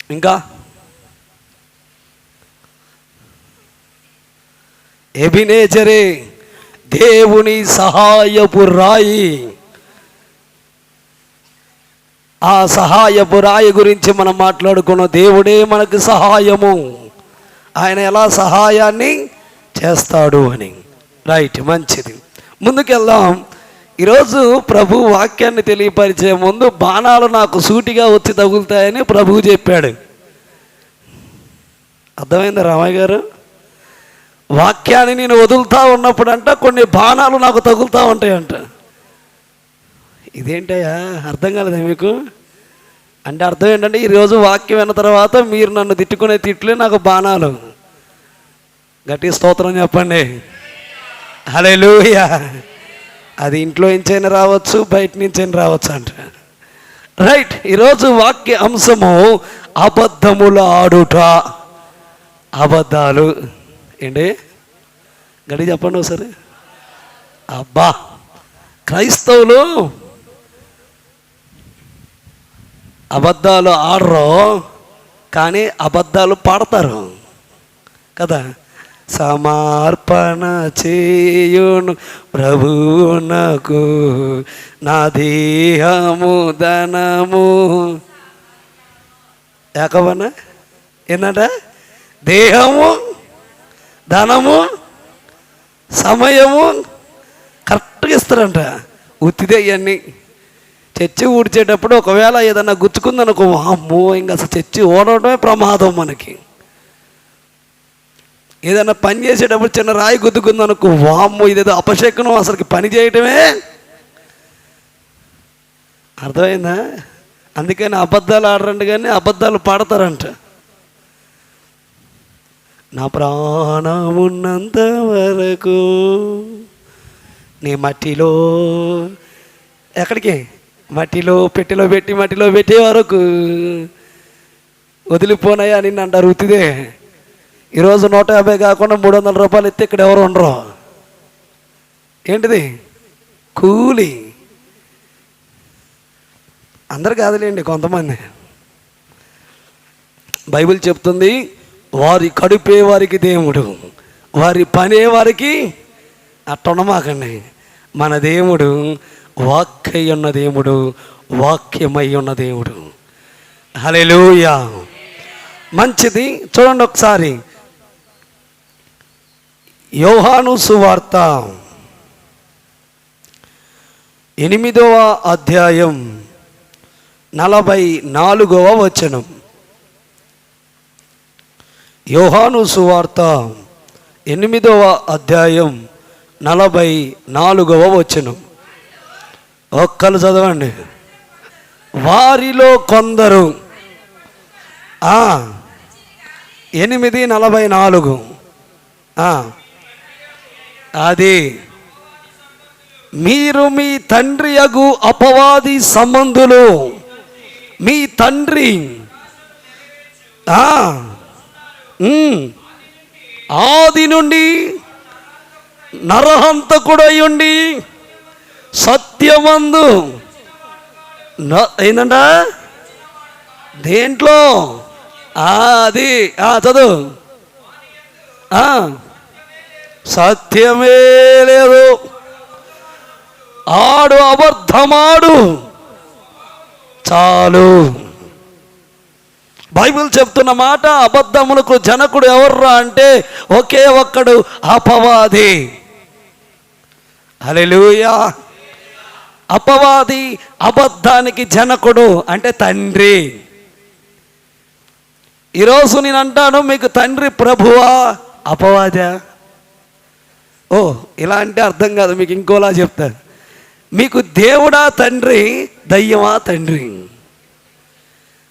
ఇంకా ఎబినేజరే దేవుని సహాయపు రాయి. ఆ సహాయపు రాయి గురించి మనం మాట్లాడుకున్నాం. దేవుడే మనకు సహాయము, ఆయన ఎలా సహాయాన్ని చేస్తాడు అని. రైట్, మంచిది. ముందుకెళ్దాం. ఈరోజు ప్రభు వాక్యాన్ని తెలియపరిచే ముందు బాణాలు నాకు సూటిగా వచ్చి తగులుతాయని ప్రభువు చెప్పాడు. అర్థమైందా రామయ్య గారు? వాక్యాన్ని నేను వదులుతూ ఉన్నప్పుడంట కొన్ని బాణాలు నాకు తగులుతూ ఉంటాయంట. ఇదేంటయ్యా, అర్థం కాలేదా మీకు? అంటే అర్థం ఏంటంటే ఈరోజు వాక్యం విన్న తర్వాత మీరు నన్ను తిట్టుకునే తిట్లే నాకు బాణాలు. గట్టి స్తోత్రం చెప్పండి. హల్లెలూయా. అది ఇంట్లో నుంచైనా రావచ్చు, బయట నుంచైనా రావచ్చు అంట. రైట్, ఈరోజు వాక్య అంశము అబద్ధముల ఆడుట. అబద్ధాలు ఏంటి? గడి చెప్పండి ఒకసారి. అబ్బా, క్రైస్తవులు అబద్ధాలు ఆడరు, కానీ అబద్ధాలు పాడతారు కదా. సమర్పణ చేయును ప్రభువునకు నా దేహము ధనము. ఏకవన ఏంటంట? దేహము, ధనము, సమయము కరెక్ట్గా ఇస్తారంట. ఉత్తిదే ఇవన్నీ. చర్చి ఊడ్చేటప్పుడు ఒకవేళ ఏదన్నా గుచ్చుకుందనుకో, అమ్మో ఇంకా అసలు చర్చి ఓడటమే ప్రమాదం మనకి. ఏదైనా పని చేసేటప్పుడు చిన్న రాయి గుద్దుకుందనుకో, వామ్మో ఇదేదో అపశకునం, అసలుకి పని చేయటమే. అర్థమైందా? అందుకని అబద్ధాలు ఆడరంట, కానీ అబద్ధాలు పాడతారంట. నా ప్రాణమున్నంత వరకు నీ మట్టిలో, ఎక్కడికి? మట్టిలో పెట్టెలో పెట్టి మట్టిలో పెట్టే వరకు వదిలిపోనాయా నిన్ను అంటారు. ఉత్తిదే. ఈరోజు 150 కాకుండా 300 రూపాయలు ఇస్తే ఇక్కడ ఎవరు ఉండరు. ఏంటిది? కూలి. అందరు కాదులేండి, కొంతమంది. బైబిల్ చెప్తుంది, వారి కడుపే వారికి దేవుడు, వారి పనే వారికి. అట్టనమాకండి. మన దేవుడు వాక్యమై ఉన్న దేవుడు, వాక్యమై ఉన్న దేవుడు. హల్లెలూయా. మంచిది. చూడండి ఒకసారి యోహాను సువార్త 8వ అధ్యాయం 44వ వచనం. యోహాను సువార్త 8వ అధ్యాయం 44వ వచనం. ఒక్కలు చదవండి. వారిలో కొందరు 8:44 అది మీరు మీ తండ్రి యగు అపవాది సంబంధులు, మీ తండ్రి ఆది నుండి నరహంతకుడై ఉండి సత్యమందు ఏందంట? దేంట్లో? అది చదువు. సత్యమే లేదు, ఆడు అబద్ధమాడు చాలు. బైబిల్ చెప్తున్న మాట, అబద్ధములకు జనకుడు ఎవర్రా అంటే ఒకే ఒక్కడు, అపవాది. హల్లెలూయా. అపవాది అబద్ధానికి జనకుడు అంటే తండ్రి. ఈరోజు నేను అంటాను, మీకు తండ్రి ప్రభువా అపవాదా? ఓ, ఇలా అంటే అర్థం కాదు, మీకు ఇంకోలా చెప్తాను. మీకు దేవుడా తండ్రి, దయ్యమా తండ్రి?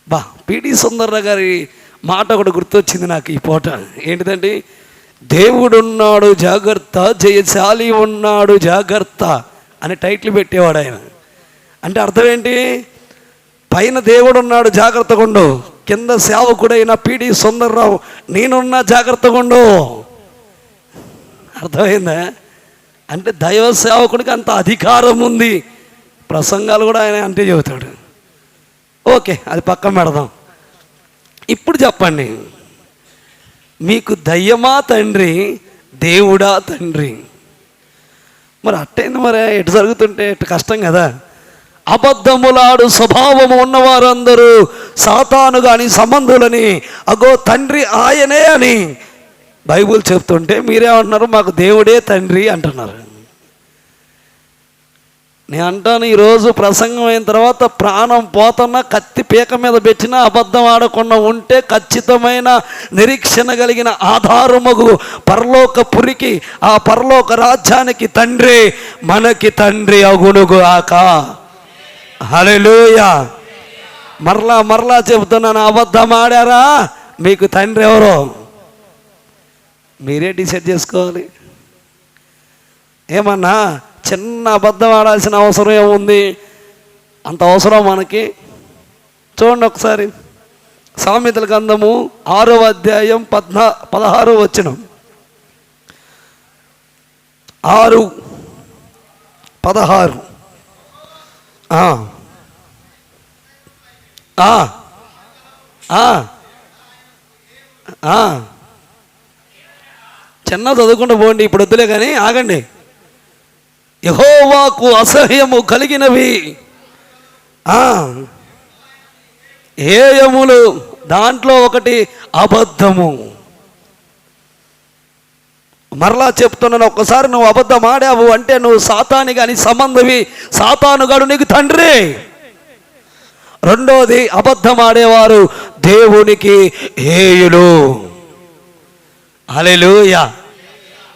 బా, పిడి సుందర్రావు గారి మాట ఒకటి గుర్తొచ్చింది నాకు ఈ పూట. ఏంటిదండి? దేవుడున్నాడు జాగ్రత్త, జయశాలి ఉన్నాడు జాగ్రత్త అని టైటిల్ పెట్టేవాడు ఆయన. అంటే అర్థం ఏంటి? పైన దేవుడున్నాడు జాగ్రత్తగా ఉండు, కింద సేవకుడైన పిడి సుందర్రావు నేనున్నా జాగ్రత్తగా ఉండు. అర్థమైందా? అంటే దైవ సేవకుడికి అంత అధికారం ఉంది. ప్రసంగాలు కూడా ఆయన అంటే చెబుతాడు. ఓకే, అది పక్కన పెడదాం. ఇప్పుడు చెప్పండి, మీకు దయ్యమా తండ్రి, దేవుడా తండ్రి? మరి అట్టయింది, మరి ఎటు జరుగుతుంటే ఎటు కష్టం కదా. అబద్ధములాడు స్వభావము ఉన్నవారందరూ సాతాను కానీ సంబంధులని, అగో తండ్రి ఆయనే అని బైబుల్ చెప్తుంటే మీరేమంటున్నారు? మాకు దేవుడే తండ్రి అంటున్నారు. నేను అంటాను, ఈరోజు ప్రసంగం అయిన తర్వాత ప్రాణం పోతున్నా, కత్తి పీక మీద పెట్టినా అబద్ధం ఆడకుండా ఉంటే ఖచ్చితమైన నిరీక్షణ కలిగిన ఆధారముగు పరలోక పురికి, ఆ పరలోక రాజ్యానికి తండ్రి మనకి తండ్రి అగునుగు ఆక. హల్లెలూయా. మరలా చెబుతున్నాను, అబద్ధం ఆడారా, మీకు తండ్రి ఎవరో మీరే డిసైడ్ చేసుకోవాలి. ఏమన్నా చిన్న అబద్ధం ఆడాల్సిన అవసరం ఏముంది? అంత అవసరం మనకి? చూడండి ఒకసారి, సామెతల గ్రంథము 6వ అధ్యాయం 16వ వచనం. 6:16. చిన్న చదువుకుంటూ పోండి, ఇప్పుడు వద్దులే కానీ ఆగండి. యెహోవాకు అసహ్యము కలిగినవి హేయములు, దాంట్లో ఒకటి అబద్ధము. మరలా చెప్తున్నాను, ఒక్కసారి నువ్వు అబద్ధం ఆడావు అంటే నువ్వు సాతాని కానీ సంబంధవి, సాతానుగాడు నీకు తండ్రి. రెండోది, అబద్ధం ఆడేవారు దేవునికి హేయులు. హల్లెలూయా.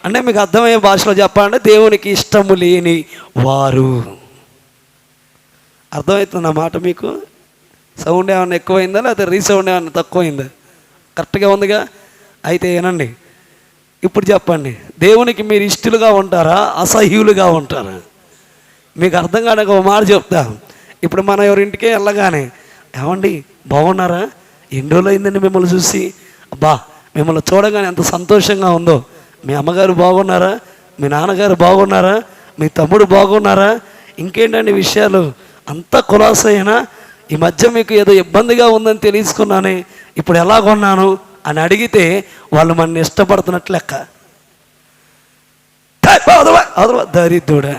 అంటే మీకు అర్థమయ్యే భాషలో చెప్పాలంటే దేవునికి ఇష్టము లేని వారు. అర్థమవుతుంది మాట మీకు? సౌండ్ ఏమన్నా ఎక్కువైందా లేకపోతే రీసౌండ్ ఏమన్నా తక్కువైందా? కరెక్ట్గా ఉందిగా? అయితే ఏనండి, ఇప్పుడు చెప్పండి, దేవునికి మీరు ఇష్టలుగా ఉంటారా, అసహ్యులుగా ఉంటారా? మీకు అర్థం కాడానికి ఒక మాట చెప్తా. ఇప్పుడు మనం ఎవరింటికే వెళ్ళగానే, ఏమండి బాగున్నారా, ఎన్ని రోజులు అయిందండి మిమ్మల్ని చూసి, అబ్బా మిమ్మల్ని చూడగానే ఎంత సంతోషంగా ఉందో, మీ అమ్మగారు బాగున్నారా, మీ నాన్నగారు బాగున్నారా, మీ తమ్ముడు బాగున్నారా, ఇంకేంటండి విషయాలు, అంతా కులాసైనా, ఈ మధ్య మీకు ఏదో ఇబ్బందిగా ఉందని తెలుసుకున్నానే, ఇప్పుడు ఎలాగొన్నాను అని అడిగితే వాళ్ళు మన ఇష్టపడుతున్నట్లు లెక్క. దరిద్రుడా,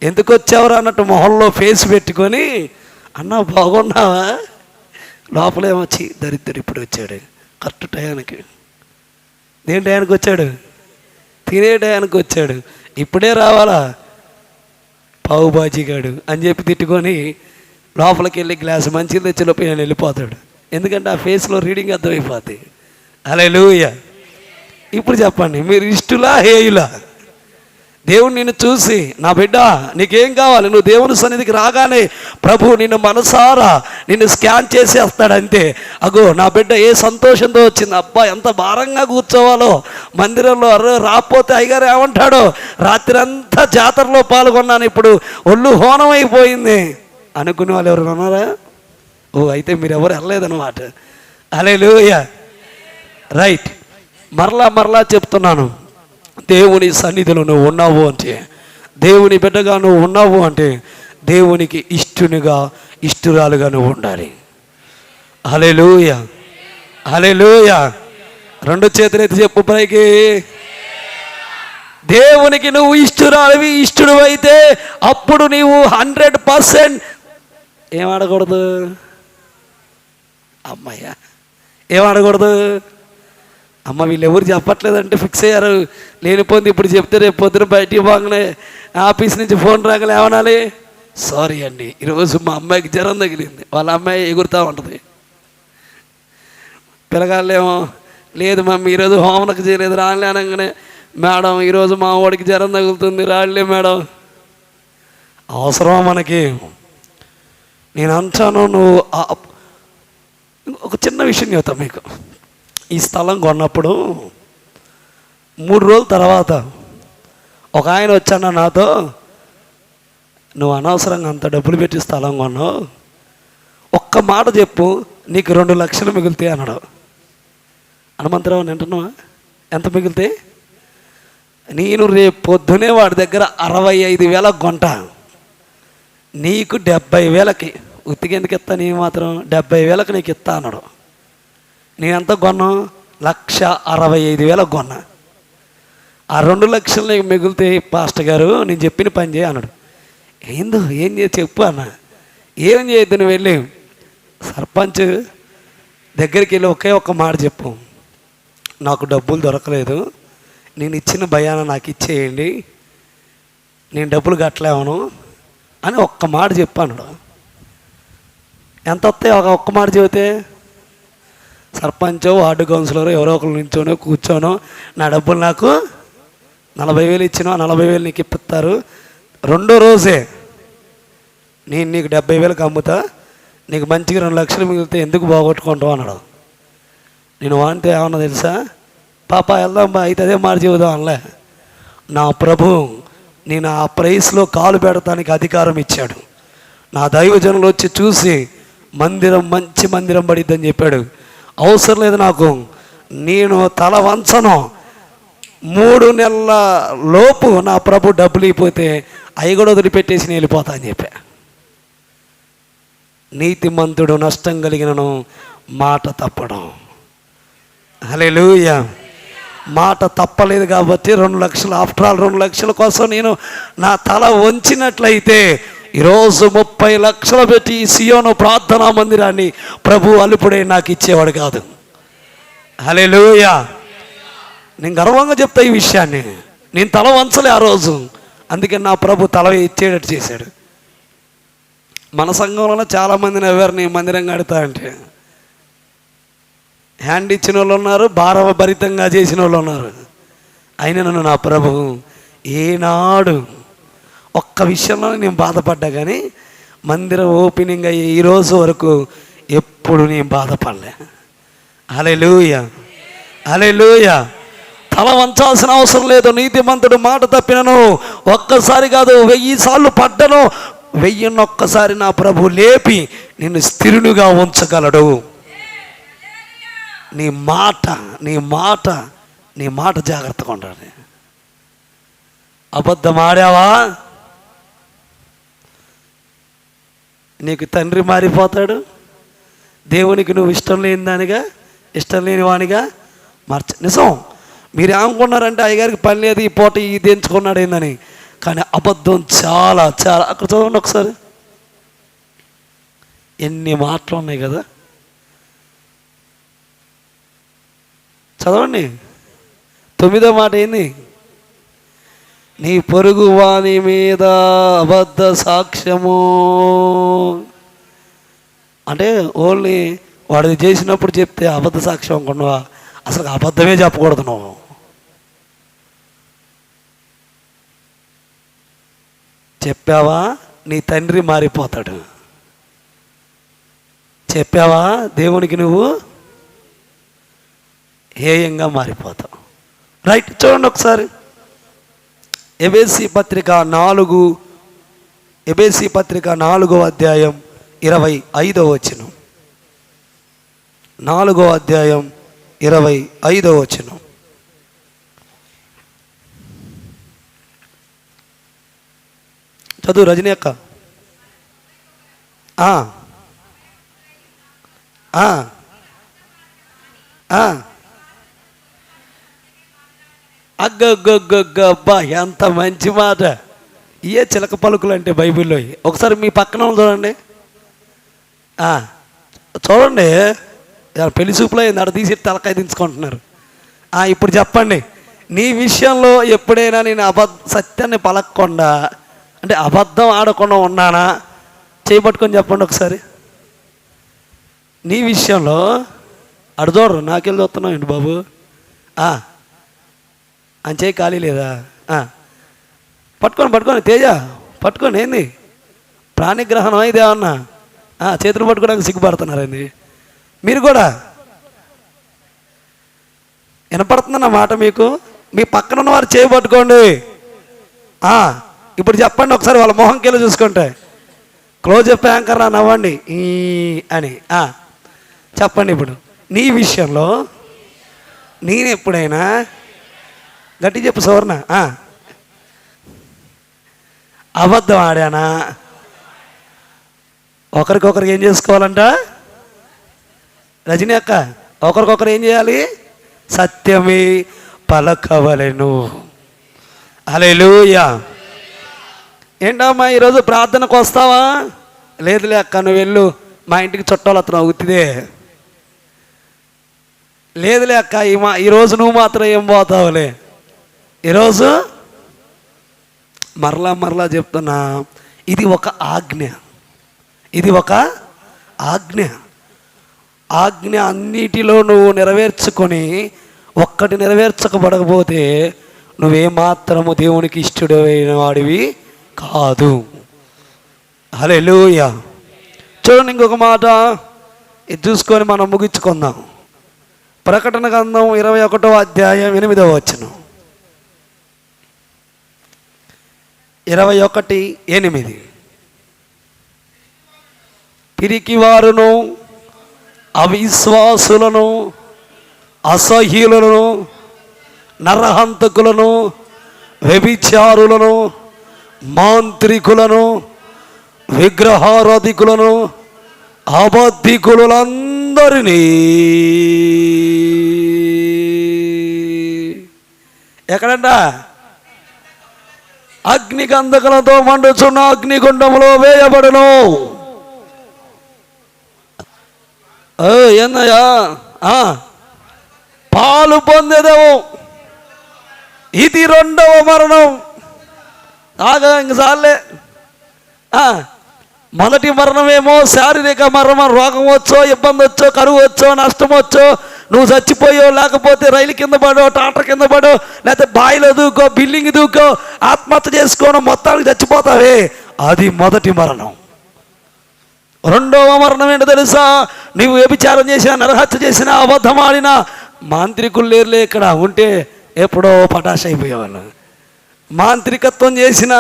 ఎందుకు వచ్చావురా అన్నట్టు మొహంలో ఫేస్ పెట్టుకొని, అన్న బాగున్నావా, లోపలేమొచ్చి దరిద్రుడు ఇప్పుడు వచ్చాడు కరెక్ట్ టయానికి. దేని టయానికి వచ్చాడు? తినే టయానికి వచ్చాడు. ఇప్పుడే రావాలా పావు బాజీగాడు అని చెప్పి తిట్టుకొని లోపలికి వెళ్ళి గ్లాసు మంచిది తెచ్చిలోపు నేను వెళ్ళిపోతాడు. ఎందుకంటే ఆ ఫేస్లో రీడింగ్ అర్థమైపోద్ది. హల్లెలూయా. ఇప్పుడు చెప్పండి, మీరు ఇష్టులా హేయులా? దేవుడు నిన్ను చూసి, నా బిడ్డ నీకేం కావాలి, నువ్వు దేవుని సన్నిధికి రాగానే ప్రభు నిన్ను మనసారా నిన్ను స్కాన్ చేసేస్తాడంతే. అగో నా బిడ్డ ఏ సంతోషంతో వచ్చింది, అబ్బా ఎంత భారంగా కూర్చోవాలో మందిరంలో, రాకపోతే అయ్యగారు ఏమంటాడో, రాత్రి అంతా జాతరలో పాల్గొన్నాను, ఇప్పుడు ఒళ్ళు హోనం అయిపోయింది అనుకునే వాళ్ళు ఎవరు ఉన్నారా? ఓ అయితే మీరు ఎవరు వెళ్ళలేదన్నమాట. హల్లెలూయా. రైట్. మరలా చెప్తున్నాను, దేవుని సన్నిధిలో నువ్వు ఉన్నావు అంటే, దేవుని బిడ్డగా నువ్వు ఉన్నావు అంటే, దేవునికి ఇష్టునిగా ఇష్టురాలుగా నువ్వు ఉండాలి. హల్లెలూయా. హల్లెలూయా. రెండు చేతులైతే చెప్పు పైకి. దేవునికి నువ్వు ఇష్టురాలివి, ఇష్టుడు అయితే అప్పుడు నీవు 100% ఏం ఆడకూడదు అమ్మయ్య, ఏం ఆడకూడదు అమ్మ. వీళ్ళు ఎవరు చెప్పట్లేదంటే ఫిక్స్ అయ్యారు, లేనిపోయింది ఇప్పుడు చెప్తే రేపు పొద్దున బయటికి పోగానే ఆఫీస్ నుంచి ఫోన్ రాగలే ఏమనాలి, సారీ అండి ఈరోజు మా అమ్మాయికి జ్వరం తగిలింది, వాళ్ళ అమ్మాయి ఎగురుతూ ఉంటుంది. పిల్లగాళ్ళేమో, లేదు మమ్మీ ఈరోజు హోంవర్క్ చేయలేదు రాలే అనగానే, మేడం ఈరోజు మా వాడికి జ్వరం తగులుతుంది రాలే మేడం. అవసరమా మనకి? నేను అంటాను, నువ్వు ఒక చిన్న విషయం చెబుతా మీకు. ఈ స్థలం కొన్నప్పుడు 3 రోజుల తర్వాత ఒక ఆయన వచ్చాను నాతో, నువ్వు అనవసరంగా అంత డబ్బులు పెట్టి స్థలం కొన్నావు, ఒక్క మాట చెప్పు నీకు 2 లక్షలు మిగులుతాయి అన్నాడు. హనుమంతరావు వింటున్నావా? ఎంత మిగులుతాయి? నేను రేపు పొద్దునే వాడి దగ్గర 65,000 కొంటా, నీకు 70,000కి ఉత్తికి ఎందుకు ఇస్తా, నీ మాత్రం 70,000కి నీకు ఇస్తా అన్నాడు. నేను ఎంత కొన్నా? 1,65,000 కొన్నా. ఆ 2 లక్షలు నీకు మిగిలితే పాస్టర్ గారు నేను చెప్పిన పని చేయి అన్నాడు. ఏం చేయ చెప్పు అన్న. ఏం చేయొద్దు, నువ్వు వెళ్ళి సర్పంచ్ దగ్గరికి వెళ్ళి ఒకే ఒక్క మాట చెప్పు, నాకు డబ్బులు దొరకలేదు, నేను ఇచ్చిన భయాన నాకు ఇచ్చేయండి, నేను డబ్బులు కట్టలేవను అని ఒక్క మాట చెప్పాను. ఎంత వస్తాయి ఒక్క మాట చెబితే? సర్పంచో వార్డు కౌన్సిలర్ ఎవరో ఒకరు నించోనో కూర్చోనో నా డబ్బులు నాకు 40,000 ఇచ్చినా 40,000 నీకు ఇప్పిస్తారు, రెండో రోజే నేను నీకు 70,000కి అమ్ముతా, నీకు మంచిగా 2 లక్షలు మిగిలితే ఎందుకు పోగొట్టుకుంటావు అన్నాడు. నేను వాడితే ఏమన్నా తెలుసా? పాప వెళ్దాం బా, అయితే అదే మాట చెబుదాం అనలే. నా ప్రభు నేను ఆ ప్రైస్లో కాలు పెడతానికి అధికారం ఇచ్చాడు. నా దైవజనులు వచ్చి చూసి మంచి మందిరం పడిద్దని చెప్పాడు. అవసరం లేదు నాకు, నేను తల వంచను, 3 నెలల లోపు నా ప్రభు డబ్బులు అయిపోతే అవి కూడా వదిలిపెట్టేసి నేను వెళ్ళిపోతా అని చెప్పా. నీతిమంతుడు నష్టం కలిగినను మాట తప్పడం. హల్లెలూయా. మాట తప్పలేదు కాబట్టి 2 లక్షలు, ఆఫ్టర్ ఆల్ 2 లక్షల కోసం నేను నా తల వంచినట్లయితే ఈరోజు 30 లక్షలు పెట్టి ఈ సియోను ప్రార్థనా మందిరాన్ని ప్రభు అలుపుడే నాకు ఇచ్చేవాడు కాదు. హల్లెలూయా. నేను గర్వంగా చెప్తా ఈ విషయాన్ని. నేను తల వంచలే ఆ రోజు, అందుకే నా ప్రభు తల ఇచ్చేటట్టు చేశాడు. మన సంఘంలోనే చాలామంది నవ్వారు నేను మందిరం కడతా అంటే. హ్యాండ్ ఇచ్చిన వాళ్ళు ఉన్నారు, భారభరితంగా చేసిన వాళ్ళు ఉన్నారు. అయినా నన్ను నా ప్రభు ఏనాడు ఒక్క విషయంలో నేను బాధపడ్డా, కానీ మందిరం ఓపెనింగ్ అయ్యి ఈరోజు వరకు ఎప్పుడు నేను బాధపడలే. హల్లెలూయా, హల్లెలూయా. తల వంచాల్సిన అవసరం లేదు. నీతిమంతుడు మాట తప్పినను ఒక్కసారి కాదు 1000 సార్లు పడ్డను, 1001 నా ప్రభు లేపి నిన్ను స్థిరునిగా ఉంచగలడు. నీ మాట జాగ్రత్తగా ఉండాలి. అబద్ధం ఆడావా నీకు తండ్రి మారిపోతాడు. దేవునికి నువ్వు ఇష్టం లేని వానిగా నిజం. మీరు ఏమనుకున్నారంటే అయ్యగారికి పని లేదు, ఈ పూట ఇది ఎంచుకున్నాడు ఏందని, కానీ అబద్ధం చాలా చాలా. అక్కడ చదవండి ఒకసారి, ఎన్ని మాటలు ఉన్నాయి కదా, చదవండి. 9వ మాట ఏంది? నీ పొరుగు వాని మీద అబద్ధ సాక్ష్యము. అంటే ఓన్లీ వాడిది చేసినప్పుడు చెప్తే అబద్ధ సాక్ష్యం అనుకున్నావా? అసలు అబద్ధమే చెప్పకూడదు. నువ్వు చెప్పావా నీ తండ్రి మారిపోతాడు. చెప్పావా దేవునికి నువ్వు హేయంగా మారిపోతావు. రైట్, చూడండి ఒకసారి. ఎబేసీ పత్రిక 4వ అధ్యాయం 25వ వచనం. 4వ అధ్యాయం 25వ వచనం. చదువు రజనీ అక్క. అబ్బా ఎంత మంచి మాట. ఇయే చిలక పలుకులు అంటే బైబిల్లో. ఒకసారి మీ పక్కన చూడండి, చూడండి. పెళ్లి చూపులో నడ తీసి తలకాయ దించుకుంటున్నారు. ఇప్పుడు చెప్పండి, నీ విషయంలో ఎప్పుడైనా నేను సత్యాన్ని పలకకుండా అంటే అబద్ధం ఆడకుండా ఉన్నానా? చేయబట్టుకొని చెప్పండి ఒకసారి. నీ విషయంలో అడుదోడరు, నాకెళ్ళి చూస్తున్నావు ఏంటి బాబు అని చేయి ఖాళీ లేదా? పట్టుకోండి తేజ, పట్టుకోండి. ఏంది ప్రాణిగ్రహణం ఇదేమన్నా? చేతులు పట్టుకోవడానికి సిగ్గుపడుతున్నారండి మీరు కూడా. వినపడుతుందన్న మాట మీకు? మీ పక్కన ఉన్న వారు చేయి పట్టుకోండి. ఇప్పుడు చెప్పండి ఒకసారి, వాళ్ళ మొహంకెళ్ళి చూసుకుంటే క్లోజప్ యాంకర్ నవ్వండి అని చెప్పండి. ఇప్పుడు నీ విషయంలో నేను ఎప్పుడైనా గట్టి చెప్పు సువర్ణ, అబద్ధం ఆడానా? ఒకరికొకరికి ఏం చేసుకోవాలంట? రజనీ అక్క ఒకరికొకరు ఏం చేయాలి? సత్యమే పలకవలెను. హల్లెలూయా. ఏంటమ్మా ఈరోజు ప్రార్థనకు వస్తావా? లేదులే అక్క నువ్వు వెళ్ళు, మా ఇంటికి చుట్టాలు అతను అవుతుందే. లేదులే అక్క ఈరోజు నువ్వు మాత్రం ఏం పోతావులే. ఈరోజు మరలా చెప్తున్నా, ఇది ఒక ఆజ్ఞ. ఇది ఒక ఆజ్ఞ. ఆజ్ఞ అన్నిటిలో నువ్వు నెరవేర్చుకొని ఒక్కటి నెరవేర్చకపోతే నువ్వేమాత్రము దేవునికి ఇష్టడైన వాడివి కాదు. హల్లెలూయా. చూడండి ఇంకొక మాట ఇది చూసుకొని మనం ముగించుకుందాం. ప్రకటన గ్రంథం 21వ అధ్యాయం 8వ వచనం. 21:8. పిరికివారును అవిశ్వాసులను అసహ్యులను నరహంతకులను వ్యభిచారులను మాంత్రికులను విగ్రహారాధికులను అబద్ధికులందరినీ ఎక్కడంట? అగ్నిగంధకులతో మండుచున్న అగ్నిగుండములో వేయబడును. ఏందయ్యా? పాలు పొందేదేమో. ఇది 2వ మరణం. ఇంక చాలే. మొదటి మరణమేమో శారీరక మరణం, రోగం వచ్చో, ఇబ్బంది వచ్చో, కరువు వచ్చో, నష్టం వచ్చో, నువ్వు చచ్చిపోయో, లేకపోతే రైలు కింద పడో, ట్రాక్టర్ కింద పడో, లేకపోతే బాయిలో దూకో, బిల్డింగ్ దూకో, ఆత్మహత్య చేసుకోవడం, మొత్తానికి చచ్చిపోతావే, అది మొదటి మరణం. 2వ మరణం ఏంటో తెలుసా? నువ్వు వ్యభిచారం చేసినా, నరహత్య చేసినా, అబద్ధం ఆడినా, మాంత్రికులు లేరులే ఇక్కడ, ఉంటే ఎప్పుడో పటాష్ అయిపోయేవాళ్ళు. మాంత్రికత్వం చేసినా,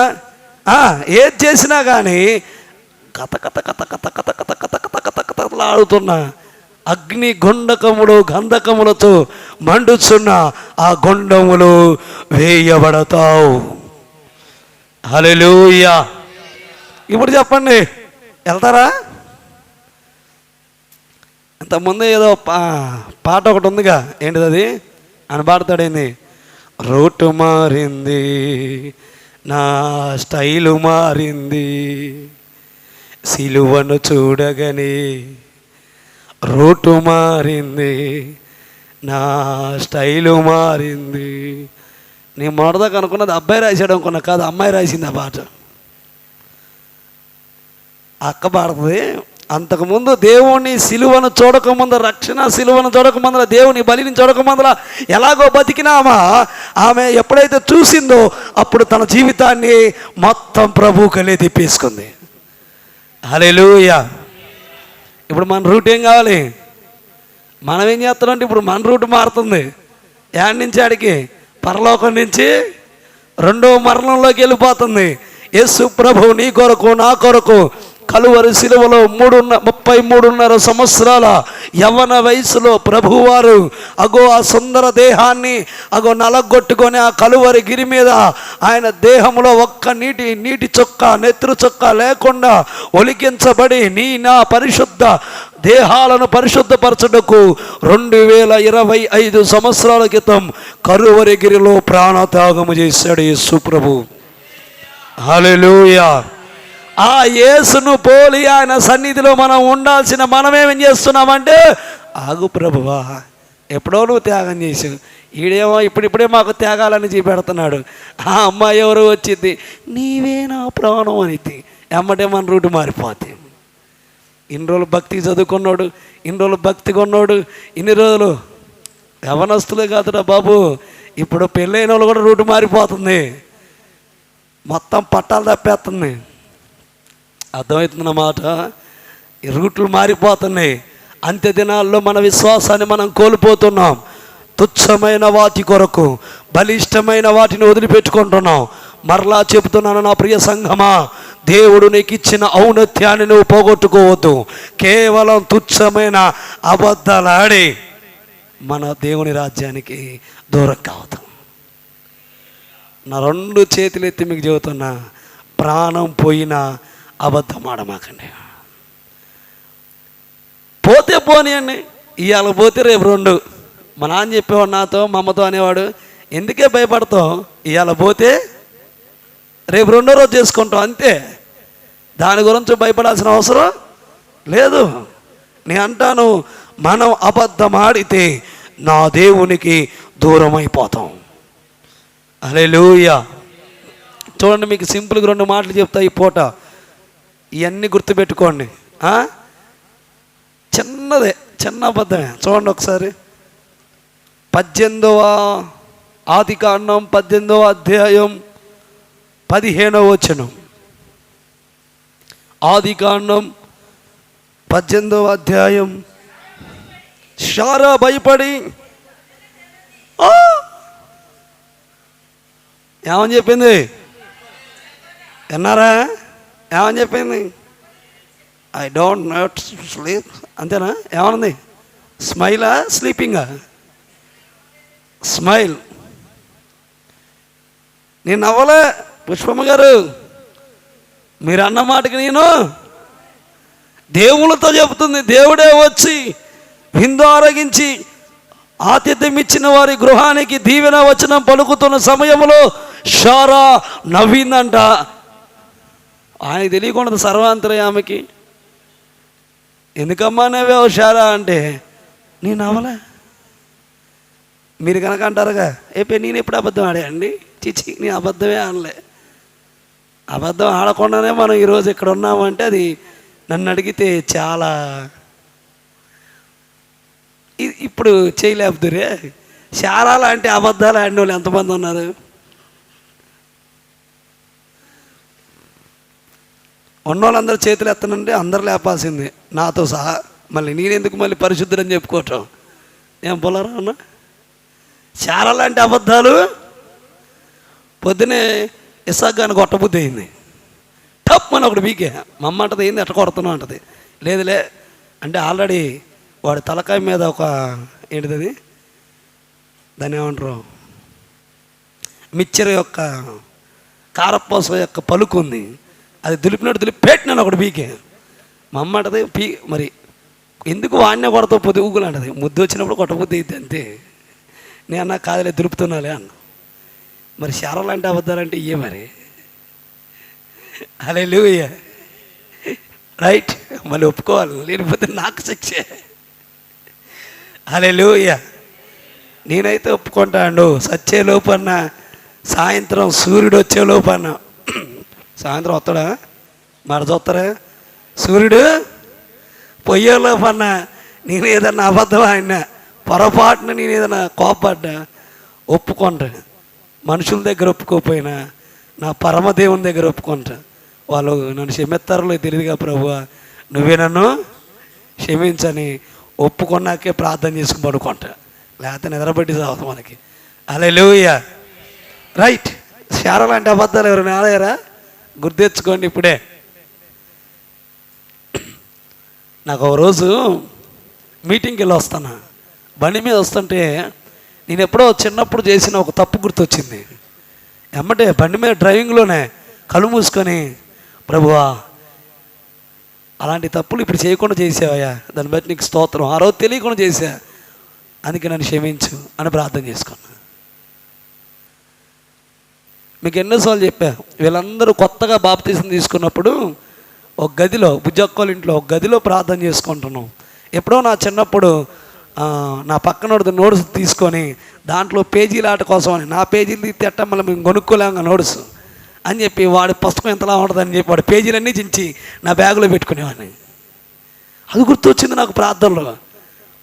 ఏది చేసినా కానీ కథ కథ కథ కథ కథ కథ కథ కథ కథ కథలాడుతున్నా అగ్ని గొండకములు గంధకములతో మండుచున్న ఆ గొండములు వేయబడతావు. హల్లెలూయా. ఇప్పుడు చెప్పండి, వెళ్తారా? ఇంతకుముందు ఏదో పాట ఒకటి ఉందిగా, ఏంటిది అది? అని పాడతాడేంది? రూటు మారింది, నా స్టైలు మారింది, సిలువను చూడగానే రూటు మారింది, నా స్టైలు మారింది. నేను మొదటిదాకా అనుకున్నది అబ్బాయి రాశాడు అనుకున్నా, కాదు అమ్మాయి రాసింది ఆ పాట. అక్క పాడుతుంది. అంతకుముందు దేవుని సిలువను చూడకముందు, రక్షణ సిలువను చూడకముందర, దేవుని బలిని చూడకముందర ఎలాగో బతికినామా, ఆమె ఎప్పుడైతే చూసిందో అప్పుడు తన జీవితాన్ని మొత్తం ప్రభువుకలే తిప్పేసుకుంది. హల్లెలూయా. ఇప్పుడు మన రూట్ ఏం కావాలి? మనం ఏం చేస్తామంటే ఇప్పుడు మన రూట్ మారుతుంది. యాడ్ నుంచి ఆడికి పరలోకం నుంచి 2వ మరణంలోకి వెళ్ళిపోతుంది. యేసు ప్రభువు నీ కొరకు నా కొరకు కలువరి సిలువలో 33.5 సంవత్సరాల యవ్వన వయసులో ప్రభువారు అగో ఆ సుందర దేహాన్ని అగో నలగొట్టుకొని ఆ కలువరి గిరి మీద ఆయన దేహంలో ఒక్క నీటి చొక్క నెత్తురు చొక్క లేకుండా ఒలికించబడి నా పరిశుద్ధ దేహాలను పరిశుద్ధపరచుటకు 2025 సంవత్సరాల క్రితం కలువరి గిరిలో ప్రాణత్యాగము చేశాడు యేసు ప్రభు. హల్లెలూయా. ఆ యేసును పోలి ఆయన సన్నిధిలో మనం ఉండాల్సిన మనమేం చేస్తున్నామంటే, ఆగు ప్రభువా, ఎప్పుడో నువ్వు త్యాగం చేసావు, ఈడేమో ఇప్పుడిప్పుడే మాకు త్యాగాలని చూపెడుతున్నాడు. ఆ అమ్మాయి ఎవరు వచ్చింది, నీవే నా ప్రాణం అనిద్ది, ఎమ్మటే మన రూటు మారిపోతే. ఇన్ని రోజులు భక్తి చదువుకున్నాడు, ఇన్ని రోజులు భక్తిగా ఉన్నాడు, ఇన్ని రోజులు యవనస్తులే కాదురా బాబు, ఇప్పుడు పెళ్ళైన వాళ్ళు కూడా రూటు మారిపోతుంది, మొత్తం పట్టాలు తప్పేస్తుంది. అర్థమవుతుందన్నమాట. ఈ రూట్లు మారిపోతున్నాయి. అంత్య దినాల్లో మన విశ్వాసాన్ని మనం కోల్పోతున్నాం. తుచ్చమైన వాటి కొరకు బలిష్టమైన వాటిని వదిలిపెట్టుకుంటున్నాం. మరలా చెబుతున్నాను నా ప్రియ సంఘమా, దేవుడు నీకు ఇచ్చిన ఔన్నత్యాన్ని నువ్వు పోగొట్టుకోవద్దు. కేవలం తుచ్చమైన అబద్ధాలాడి మన దేవుని రాజ్యానికి దూరం కావద్దు. నా 2 చేతులు ఎత్తి మీకు చెబుతున్నా, ప్రాణం పోయినా అబద్ధం ఆడమాకండి. పోతే పోనీయండి, ఇవాళ పోతే రేపు 2. మా నాన్న చెప్పేవాడు నాతో, మా అమ్మతో అనేవాడు, ఎందుకే భయపడతావు, ఇవాళ పోతే రేపు 2వ రోజు చేసుకుంటాం అంతే, దాని గురించి భయపడాల్సిన అవసరం లేదు. నేను అంటాను, మనం అబద్ధం ఆడితే నా దేవునికి దూరం అయిపోతాం. హల్లెలూయా. చూడండి, మీకు సింపుల్గా 2 మాటలు చెప్తా ఈ పూట, ఇవన్నీ గుర్తుపెట్టుకోండి. చిన్నదే, చిన్న అబద్ధమే. చూడండి ఒకసారి, 18వ ఆదికాండం 18వ అధ్యాయం 15వ వచనం. ఆదికాండం 18వ అధ్యాయం. శారా భయపడి ఏమని చెప్పింది? విన్నారా? ఏమని చెప్పింది? ఐ డోంట్ నాట్ స్లీప్, అంతేనా? ఏమన్నది? స్మైలా, స్లీపింగా? స్మైల్. నేను నవ్వలే. పుష్పమ్మ గారు, మీరు అన్న మాటకి నేను దేవుళ్ళతో చెబుతుంది. దేవుడే వచ్చి విందు ఆరగించి ఆతిథ్యం ఇచ్చిన వారి గృహానికి దీవెన వచనం పలుకుతున్న సమయంలో శారా నవ్విందంట. ఆయనకి తెలియకుండా సర్వాంతర్యామికి, ఎందుకమ్మా నవ్వావు శారా అంటే, నేను నవ్వలే. మీరు కనుక అంటారుగా, నేను ఎప్పుడు అబద్ధం ఆడాయండి? చిచి, నేను అబద్ధమే ఆడలే. అబద్ధం ఆడకుండానే మనం ఈరోజు ఇక్కడ ఉన్నామంటే అది నన్ను అడిగితే చాలా ఇప్పుడు చేయలేపుదురే. శారా లాంటి అబద్ధాలు ఆడిన వాళ్ళు ఎంతమంది ఉన్నారు? ఉన్నోళ్ళందరూ చేతులు ఎత్తనంటే అందరు లేపాల్సిందే, నాతో సహా. మళ్ళీ నేనెందుకు మళ్ళీ పరిశుద్ధులని చెప్పుకోవటం? ఏం పొలరా అన్న? శారా లాంటి అబద్ధాలు. పొద్దునే ఇసాగాని కొట్టబుద్ధి అయింది, టప్ అని ఒకటి బీకే. మా అమ్మ అంటది, ఏంది ఎట్ట కొడుతున్నావు అంటది. లేదులే అంటే ఆల్రెడీ వాడి తలకాయ మీద ఒక ఏంటిది, దాన్ని ఏమంటారు, మిక్చర్ యొక్క కారపూస యొక్క పలుకు ఉంది, అది దులిపినట్టు దులిపెట్టినాను ఒకటి బీకే. మా అమ్మ అంటది, మరి ఎందుకు వాడినే కొడతావు పొద్దు ఊగులు అంటది. ముద్దు వచ్చినప్పుడు కొట్టబుద్ధి అయింది అంతే. నేను అన్నా, కాదులే దులుపుతున్నాలే అన్న. మరి శారా లాంటి అబద్ధాలంటే ఇవే మరి. హల్లెలూయా. రైట్, మళ్ళీ ఒప్పుకోవాలి, లేకపోతే నాకు శిక్షే. హల్లెలూయా. నేనైతే ఒప్పుకుంటాను. సచ్చే లోపన్న, సాయంత్రం సూర్యుడు వచ్చే లోపన్న, సాయంత్రం వస్తాడా మరి చూస్తారా, సూర్యుడు పొయ్యే లోపన్న నేను ఏదన్నా అబద్ధం ఆడినా, పొరపాటున నేను ఏదైనా కోపడ్డా ఒప్పుకుంటా. మనుషుల దగ్గర ఒప్పుకోకపోయినా నా పరమదేవుని దగ్గర ఒప్పుకుంటా. వాళ్ళు నన్ను క్షమిస్తారో తెలియదుగా ప్రభువా, నువ్వే నన్ను క్షమించని ఒప్పుకున్నాకే ప్రార్థన చేసుకుని పడుకుంటా, లేకపోతే నిద్రపట్టి చావదు మనకి. హల్లెలూయా. రైట్. శారా లాంటి అబద్ధాలు ఎవరైనా ఆడారా? గుర్తెచ్చుకోండి ఇప్పుడే. నాకు ఒక రోజు మీటింగ్కి వెళ్ళి వస్తాను, బండి మీద వస్తుంటే నేను ఎప్పుడో చిన్నప్పుడు చేసిన ఒక తప్పు గుర్తొచ్చింది. ఎమ్మటే బండి మీద డ్రైవింగ్లోనే కళ్ళు మూసుకొని, ప్రభువా అలాంటి తప్పులు ఇప్పుడు చేయకుండా చేసావయ్యా, దాన్ని బట్టి నీకు స్తోత్రం, ఆ రోజు తెలియకుండా చేసా, అందుకే నన్ను క్షమించు అని ప్రార్థన చేసుకున్నా. మీకు ఎన్నోసార్లు చెప్పా, వీళ్ళందరూ కొత్తగా బాప్తీసం తీసుకున్నప్పుడు ఒక గదిలో, బుజ్జక్కోళ్ళ ఇంట్లో ఒక గదిలో ప్రార్థన చేసుకుంటున్నాం. ఎప్పుడో నా చిన్నప్పుడు నా పక్కనోడు నోట్స్ తీసుకొని దాంట్లో పేజీల ఆట కోసం అని, నా పేజీలు తీస్తే మళ్ళీ మేము కొనుక్కోలేము నోట్స్ అని చెప్పి, వాడి పుస్తకం ఎంతలా ఉంటుందని చెప్పి వాడి పేజీలన్నీ చించి నా బ్యాగులో పెట్టుకునేవాడిని. అది గుర్తొచ్చింది నాకు ప్రార్థనలో.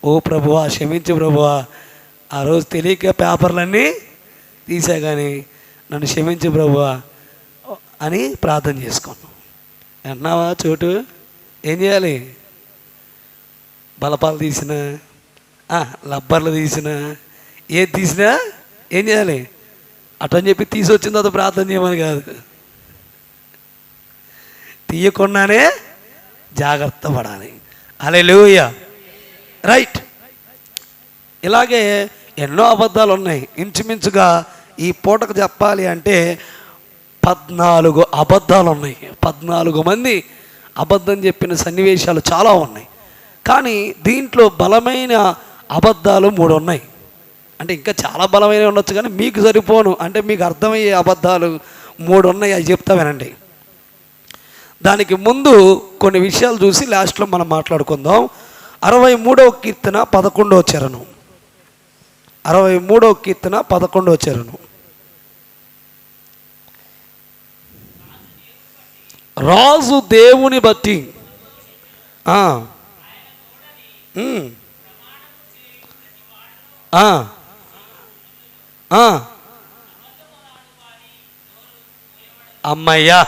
ఓ ప్రభువా క్షమించు ప్రభువా, ఆ రోజు తెలియక పేపర్లన్నీ తీసా కానీ నన్ను క్షమించు ప్రభువా అని ప్రార్థన చేసుకున్నాను. అన్నావా చోటు, ఏం చేయాలి? బలపాలు తీసిన, లబ్బర్లు తీసిన, ఏది తీసినా ఏం చేయాలి? అటని చెప్పి తీసుకొచ్చిన తర్వాత ప్రార్థన చేయమని కాదు, తీయకుండానే జాగ్రత్త పడాలి. హల్లెలూయా. రైట్. ఇలాగే ఎన్నో అబద్ధాలు ఉన్నాయి. ఇంచుమించుగా ఈ పూటకు చెప్పాలి అంటే 14 అబద్ధాలు ఉన్నాయి. 14 మంది అబద్ధం చెప్పిన సన్నివేశాలు చాలా ఉన్నాయి. కానీ దీంట్లో బలమైన అబద్ధాలు 3 ఉన్నాయి. అంటే ఇంకా చాలా బలమైన ఉండొచ్చు, కానీ మీకు సరిపోను అంటే మీకు అర్థమయ్యే అబద్ధాలు 3 ఉన్నాయి. అవి చెప్తా వినండి. దానికి ముందు కొన్ని విషయాలు చూసి లాస్ట్లో మనం మాట్లాడుకుందాం. 63వ కీర్తన 11వ చరణం. 63వ కీర్తన 11వ చరణం. రాజు దేవుని బట్టి అమ్మయ్యా,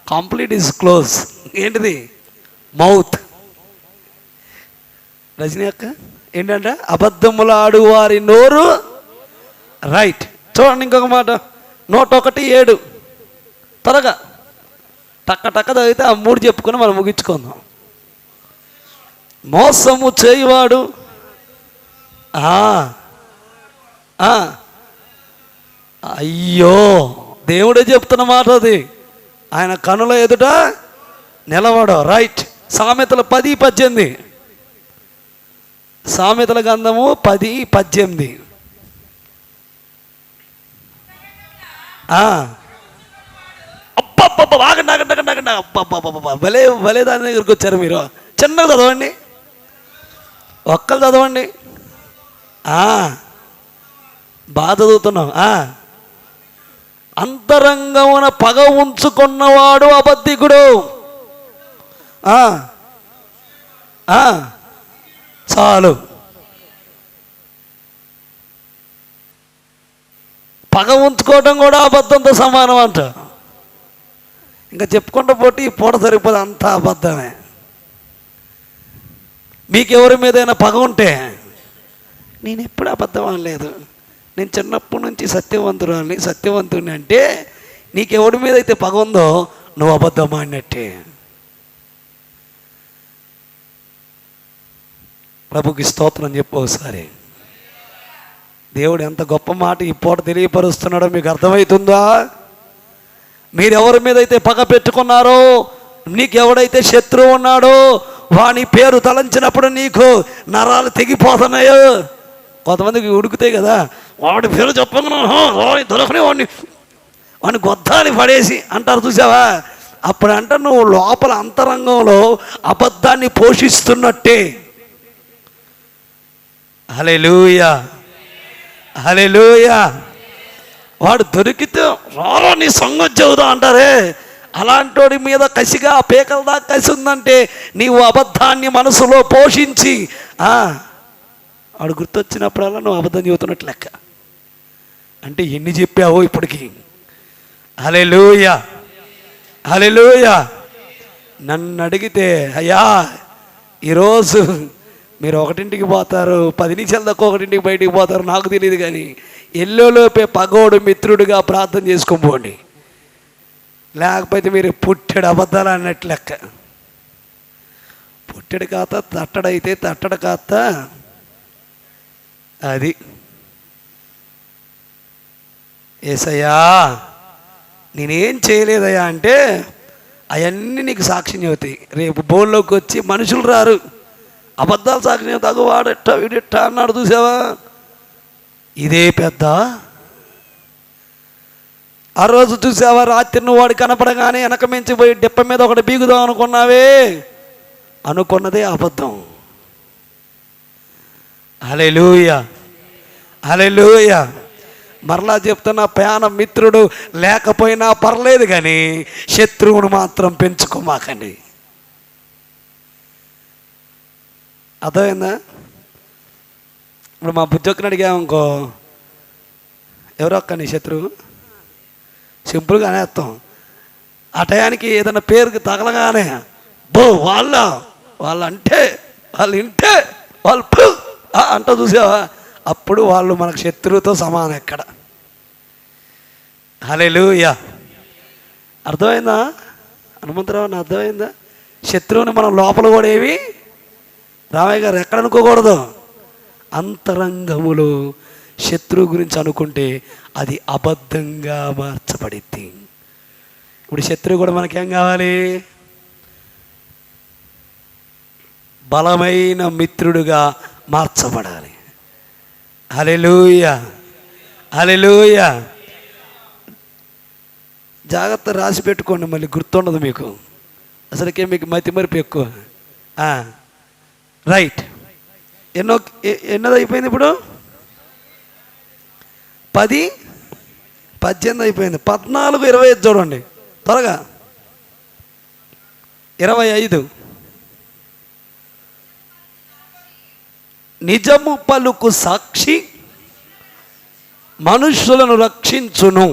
కంప్లీట్ ఇస్ క్లోజ్. ఏంటిది? మౌత్. రజనీ అక్క ఏంటంటే అబద్ధములు ఆడు వారి నోరు. రైట్. చూడండి ఇంకొక మాట, 101:7. త్వరగా టక్క టక్క చదివితే ఆ 3 చెప్పుకొని మనం ముగించుకుందాం. మోసము చేయువాడు అయ్యో, దేవుడే చెప్తున్న మాట అది. ఆయన కనుల ఎదుట నిలబడు. రైట్. సామెతలు 10:18. సామెతల గ్రంథము 10:18. అబ్బబ్బబ్బ, ఆగండి ఆగండి ఆగండి ఆగండి. అబ్బబ్బబ్బ, భలే భలే దాని దగ్గరికి వచ్చారు మీరు. చిన్నగా చదవండి, ఒక్కరు చదవండి. బాగా చదువుతున్నాం. అంతరంగమున పగ ఉంచుకున్నవాడు అబద్ధికుడు. చాలు. పగ ఉంచుకోవటం కూడా అబద్ధంతో సమానం అంట. ఇంకా చెప్పుకుంటూ పోటీ ఈ పూట సరిపోదు, అంతా అబద్ధమే. మీకెవరి మీదైనా పగ ఉంటే, నేను ఎప్పుడు అబద్ధం అనలేదు, నేను చిన్నప్పటి నుంచి సత్యవంతుని అంటే నీకెవడి మీద అయితే పగ ఉందో నువ్వు అబద్ధం అన్నట్టే. ప్రభుకి స్తోత్రం చెప్పు ఒకసారి. దేవుడు ఎంత గొప్ప మాట ఈ పూట తెలియపరుస్తున్నాడో మీకు అర్థమవుతుందా? మీరెవరి మీద అయితే పగ పెట్టుకున్నారో, నీకు ఎవడైతే శత్రువు ఉన్నాడో వాని పేరు తలంచినప్పుడు నీకు నరాలు తెగిపోతున్నాయో. కొంతమందికి ఉడుకుతాయి కదా, వాడి పేరు చెప్పకుండా దొరకని వాడిని గొద్దాలి పడేసి అంటారు, చూసావా? అప్పుడు అంట నువ్వు లోపల అంతరంగంలో అబద్ధాన్ని పోషిస్తున్నట్టే. హల్లెలూయా, హల్లెలూయా. వాడు దొరికితే రారా నీ సంగతి చెబుదా అంటారే, అలాంటి మీద కసిగా పేకల దాకా కసి ఉందంటే నీవు అబద్ధాన్ని మనసులో పోషించి వాడు గుర్తొచ్చినప్పుడల్లా నువ్వు అబద్ధం చెబుతున్నట్లు లెక్క. అంటే ఎన్ని చెప్పావో ఇప్పటికి. హల్లెలూయా, హల్లెలూయా. నన్ను అడిగితే అయ్యా ఈరోజు మీరు 1ంటికి పోతారు, 10 నిమిషాల దాకా 1ంటికి బయటికి పోతారు, నాకు తెలియదు, కానీ ఎల్లోలోపే పగోడు మిత్రుడిగా ప్రార్థన చేసుకోండి, లేకపోతే మీరు పుట్టెడు అబద్ధాలు అన్నట్లు లెక్క. పుట్టెడు కాత తట్టడైతే తట్టడు కాత అది. ఏసయ్యా నేనేం చేయలేదయ్యా అంటే అవన్నీ నీకు సాక్ష్యం చెబుతాయి. రేపు బోన్లోకి వచ్చి మనుషులు రారు, అబద్ధాలు సాక్ష్యం తగు వాడెట్ట వీడెట్ట అన్నాడు, చూసావా? ఇదే పెద్ద. ఆ రోజు చూసావా, రాత్రి నువ్వు వాడు కనపడగానే వెనక మించి పోయి డిప్ప మీద ఒకటి బీగుదాం అనుకున్నావే, అనుకున్నదే అబద్ధం. హల్లెలూయా, హల్లెలూయా. మరలా చెప్తున్నా, పేన మిత్రుడు లేకపోయినా పర్లేదు, కానీ శత్రువును మాత్రం పెంచుకోమాకండి. అర్థమైందా? ఇప్పుడు మా బుజ్జొక్కని అడిగామనుకో, ఎవరో ఒక్క నీ శత్రువు, సింపుల్గా అనేస్తాం. ఆ టయానికి ఏదైనా పేరుకి తగలగానే బో వాళ్ళు ఇంటే వాళ్ళు అంటూ చూసావా, అప్పుడు వాళ్ళు మనకు శత్రువుతో సమానం. ఎక్కడ? హల్లెలూయా. అర్థమైందా హనుమంతరావు? అర్థమైందా? శత్రువుని మనం లోపల కూడా ఏవి రామయ్య గారు ఎక్కడ అనుకోకూడదు. అంతరంగములో శత్రువు గురించి అనుకుంటే అది అబద్ధంగా మార్చబడింది. ఇప్పుడు శత్రువు కూడా మనకేం కావాలి? బలమైన మిత్రుడుగా మార్చబడాలి. హల్లెలూయా, హల్లెలూయా. జాగ్రత్త రాసి పెట్టుకోండి, మళ్ళీ గుర్తుండదు మీకు. అసలుకే మీకు మతిమరుపు ఎక్కువ. రైట్. ఎన్నోది అయిపోయింది ఇప్పుడు? 10, 18 అయిపోయింది. 14, 25 చూడండి త్వరగా. 25. నిజము పలుకు సాక్షి మనుషులను రక్షించును.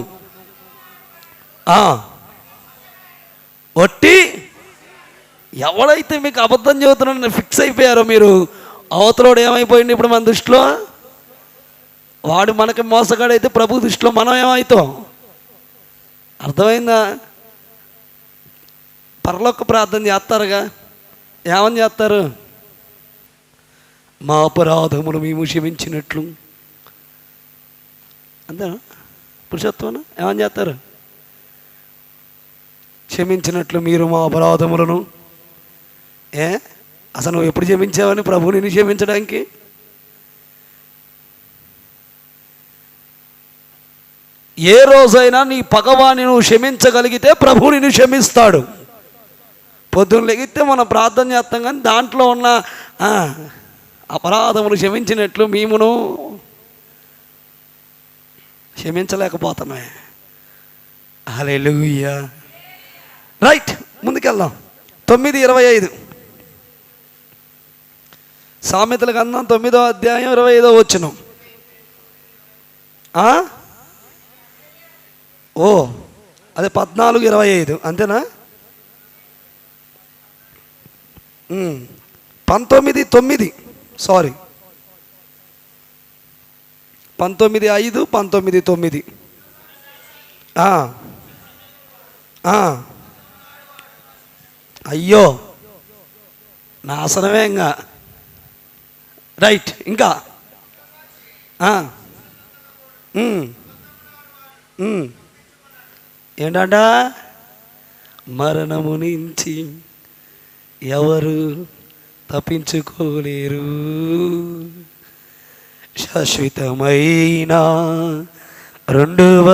ఒట్టి ఎవడైతే మీకు అబద్ధం చెబుతున్నాడని ఫిక్స్ అయిపోయారో మీరు, అవతలోడు ఏమైపోయింది ఇప్పుడు మన దృష్టిలో? వాడు మనకి మోసగాడైతే ప్రభు దృష్టిలో మనం ఏమవుతాం? అర్థమైందా? పరలోక ప్రార్థన చేస్తారుగా, ఏమని చేస్తారు? మా అపరాధములు మేము క్షమించినట్లు. అంతేనా? పురుషత్వం ఏమని చేస్తారు? క్షమించినట్లు మీరు మా అపరాధములను. అసలు నువ్వు ఎప్పుడు క్షమించావని ప్రభు నిన్ను క్షమించడానికి? ఏ రోజైనా నీ పగవాన్ని నువ్వు క్షమించగలిగితే ప్రభు నిన్ను క్షమిస్తాడు. పొద్దున్న లెగితే మనం ప్రార్థన చేస్తాం, కానీ దాంట్లో ఉన్న అపరాధములు క్షమించినట్లు మేమును క్షమించలేకపోతున్నామే. హల్లెలూయా. రైట్, ముందుకెళ్దాం. 9:25 సామెతల గ్రంథం 9వ అధ్యాయం 25వ వచనం. అదే 14:25 అంతేనా? 19:9 సారీ 19:5, 19:9. అయ్యో నాశనమే ఇంకా. రైట్, ఇంకా ఏంటంట? మరణము నుంచి ఎవరు తప్పించుకోలేరు, శాశ్వతమైన రెండవ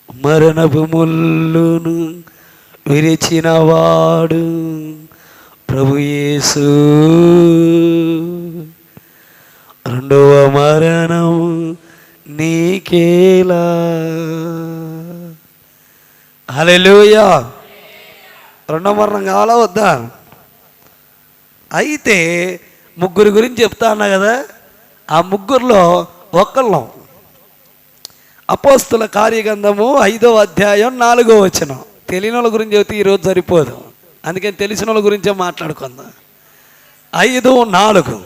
మరణపు ముల్లును విరిచినవాడు ప్రభు యేసు. రెండవ మరణం నీకేలా. హల్లెలూయా. రెండవ మరణం కావాలా వద్దా? అయితే ముగ్గురు గురించి చెప్తా అన్నా కదా, ఆ ముగ్గురులో ఒకళ్ళం అపోస్తుల కార్యగ్రంథము 5వ అధ్యాయం 4వ వచనం. తెలియని వాళ్ళ గురించి చెబితే ఈరోజు సరిపోదు, అందుకని తెలిసిన వాళ్ళ గురించే మాట్లాడుకుందాం. 5:4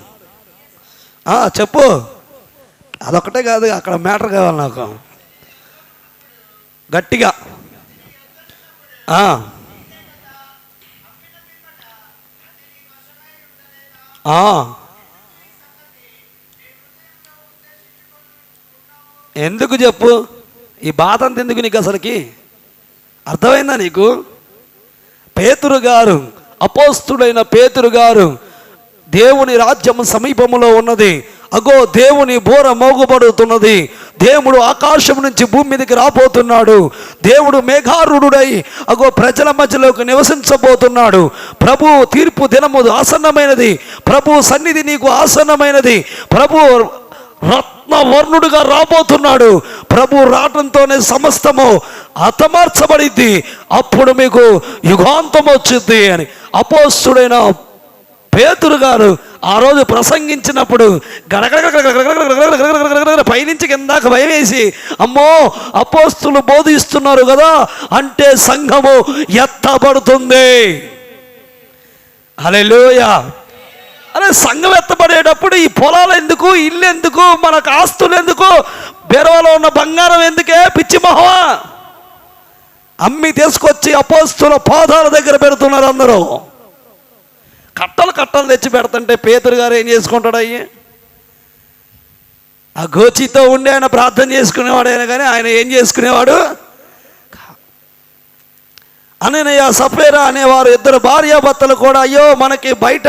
చెప్పు. అదొకటే కాదు, అక్కడ మ్యాటర్ కావాలి నాకు గట్టిగా. ఎందుకు చెప్పు? ఈ బాధ అంత ఎందుకు నీకు? అసలుకి అర్థమైందా నీకు? పేతురు గారు, అపోస్తుడైన పేతురు గారు, దేవుని రాజ్యం సమీపములో ఉన్నది, అగో దేవుని బోర మోగుపడుతున్నది, దేవుడు ఆకాశం నుంచి భూమి మీదకి రాబోతున్నాడు, దేవుడు మేఘారుడై అగో ప్రజల మధ్యలోకి నివసించబోతున్నాడు, ప్రభు తీర్పు దినము ఆసన్నమైనది, ప్రభు సన్నిధి నీకు ఆసన్నమైనది, ప్రభు రత్నవర్ణుడుగా రాబోతున్నాడు, ప్రభు రావడంతోనే సమస్తము హతమార్చబడింది, అప్పుడు మీకు యుగాంతం వచ్చింది అని అపోస్తుడైన పేతురు గారు ఆ రోజు ప్రసంగించినప్పుడు పైనుంచి కిందాక భయం వేసి, అమ్మో అపోస్తులు బోధిస్తున్నారు కదా అంటే సంఘము ఎత్తబడుతుంది. హల్లెలూయా. అరే సంఘం ఎత్తబడేటప్పుడు ఈ పొలాలు ఎందుకు, ఇల్లు ఎందుకు, మనకు ఆస్తులు ఎందుకు, బీరువాలో ఉన్న బంగారం ఎందుకే? పిచ్చి మొహమా, అమ్మి తీసుకొచ్చి అపోస్తుల పాదాల దగ్గర పెడుతున్నారు అందరూ. కట్టలు తెచ్చి పెడుతుంటే పేతురు గారు ఏం చేసుకుంటాడు? అయ్యి ఆ గోచితో ఉండి ఆయన ప్రార్థన చేసుకునేవాడు, అయినా కానీ ఆయన ఏం చేసుకునేవాడు? అననీయ సఫేరా అనేవారు ఇద్దరు భార్యాభర్తలు కూడా అయ్యో మనకి బయట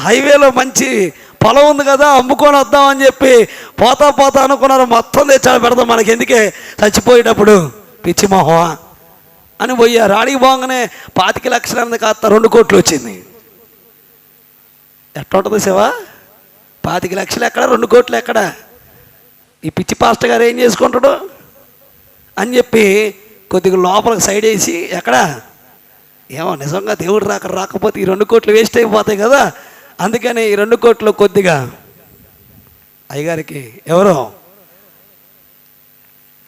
హైవేలో మంచి పొలం ఉంది కదా అమ్ముకొని వద్దామని చెప్పి పోతా పోతా అనుకున్నారు. మొత్తం తెచ్చాడు పెడదాం మనకి ఎందుకే చచ్చిపోయేటప్పుడు పిచ్చి మొహమా అని పోయారు. ఆడికి పోగానే 25 లక్షలు కాస్త 2 కోట్లు వచ్చింది. ఎట్లా ఉంటుంది శివా? 25 లక్షలు ఎక్కడ, 2 కోట్లు ఎక్కడ? ఈ పిచ్చి పాస్టర్ గారు ఏం చేసుకుంటాడు అని చెప్పి కొద్దిగా లోపలికి సైడ్ వేసి ఎక్కడ ఏమో నిజంగా దేవుడు రాకపోతే ఈ 2 కోట్లు వేస్ట్ అయిపోతాయి కదా, అందుకని ఈ 2 కోట్లు కొద్దిగా అయ్యగారికి ఎవరో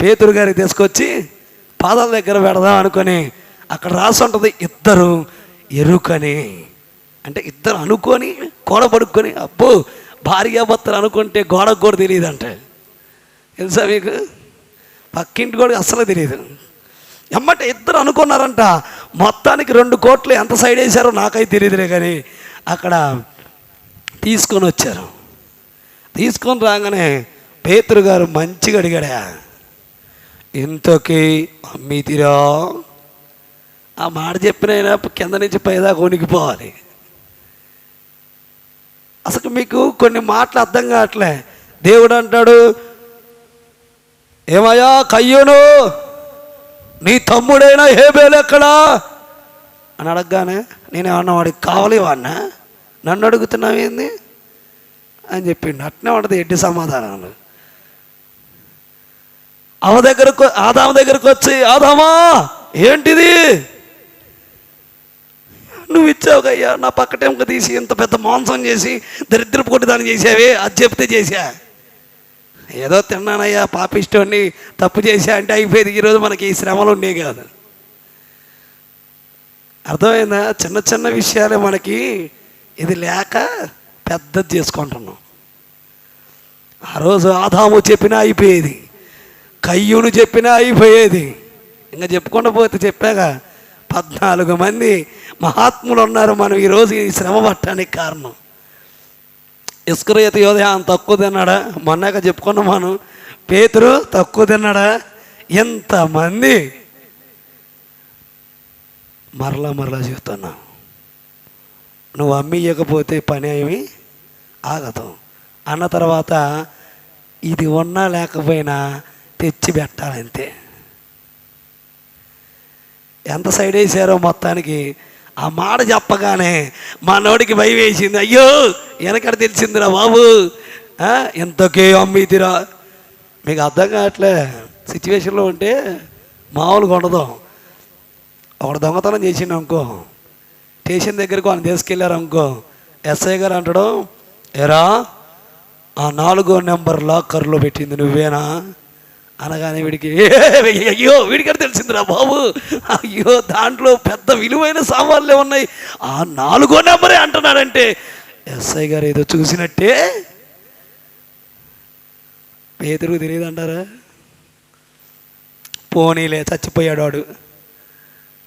పేతురు గారికి తీసుకొచ్చి పాదాల దగ్గర పెడదాం అనుకొని అక్కడ రాసి ఉంటుంది ఇద్దరు ఎరుకని, అంటే ఇద్దరు అనుకొని గోడ పడుకొని. అబ్బో భార్యాభర్తలు అనుకుంటే గోడకు కూడా తెలియదు అంటే తెలుసా మీకు? పక్కింటి కూడా అస్సలు తెలియదు. ఎమ్మటే ఇద్దరు అనుకున్నారంట. మొత్తానికి 2 కోట్లు ఎంత సైడ్ వేశారో నాకైతే తెలియదులే, కానీ అక్కడ తీసుకొని వచ్చారు. తీసుకొని రాగానే పేతురు గారు మంచిగా అడిగాడా, ఇంతకీ అమ్మితిరా? ఆ మాట చెప్పినైనా కింద నుంచి పైదాకా వణికిపోవాలి. అసలు మీకు కొన్ని మాటలు అర్థం కావట్లే. దేవుడు అంటాడు, ఏమయ్యా కయ్యూను, నీ తమ్ముడైనా హేబేలు ఎక్కడా అని అడగగానే నేనేమన్నా వాడికి కావాలి వాడినా, నన్ను అడుగుతున్నావేంది అని చెప్పిండు. అట్నే ఉంటుంది ఎడ్డి సమాధానాలు. ఆదాము దగ్గరకు వచ్చి, ఆదామా ఏంటిది నువ్వు ఇచ్చావుగయ్యా, నా పక్కటెంక తీసి ఇంత పెద్ద మాంసం చేసి దరిద్రపు కొట్టి దాన్ని చేసావే, అది చెప్తే చేశా. ఏదో తిన్నానయ్యా పాపిష్టోని తప్పు చేశా అంటే అయిపోయేది. ఈరోజు మనకి ఈ శ్రమలు ఉండేవి కాదు. అర్థమైందా? చిన్న చిన్న విషయాలే మనకి ఇది లేక పెద్దది చేసుకుంటున్నాం. ఆ రోజు ఆదాము చెప్పినా అయిపోయేది, కయ్యూను చెప్పినా అయిపోయేది. ఇంకా చెప్పుకుండా పోతే చెప్పాగా 14 మంది మహాత్ములు ఉన్నారు మనం ఈరోజు ఈ శ్రమ పట్టడానికి కారణం. ఇస్కరియోతు యోధ తక్కువ తిన్నాడా? మొన్నాక చెప్పుకున్నాం మనం. పేతురు తక్కువ తిన్నాడా? ఎంతమంది మరలా చెప్తున్నా, నువ్వు అమ్మియకపోతే పని ఏమి ఆగదు అన్న తర్వాత ఇది ఉన్నా లేకపోయినా తెచ్చి పెట్టాలంతే. ఎంత సైడ్ వేసారో మొత్తానికి. ఆ మాట చెప్పగానే మా నోడికి భయం వేసింది. అయ్యో వెనకడ తెలిసిందిరా బాబు, ఎంతకే అమ్మిదిరా. మీకు అర్థం కావట్లే. సిచ్యువేషన్లో ఉంటే మామూలుగా ఉండదు. ఒకడు దొంగతనం చేసిండు అనుకో, స్టేషన్ దగ్గరకు ఆయన తీసుకెళ్ళారు అనుకో, ఎస్ఐ గారు అంటాడు, ఎరా ఆ 4వ నెంబర్ లాకర్లో పెట్టింది నువ్వేనా అనగానే వీడికి అయ్యో వీడికడ తెలిసిందిరా బాబు, అయ్యో దాంట్లో పెద్ద విలువైన సామాన్లే ఉన్నాయి, ఆ 4వ నెంబరే అంటున్నాడంటే ఎస్ఐ గారు ఏదో చూసినట్టే. పేతురుకు తెలియదు అంటారా? పోనీలే చచ్చిపోయాడు వాడు.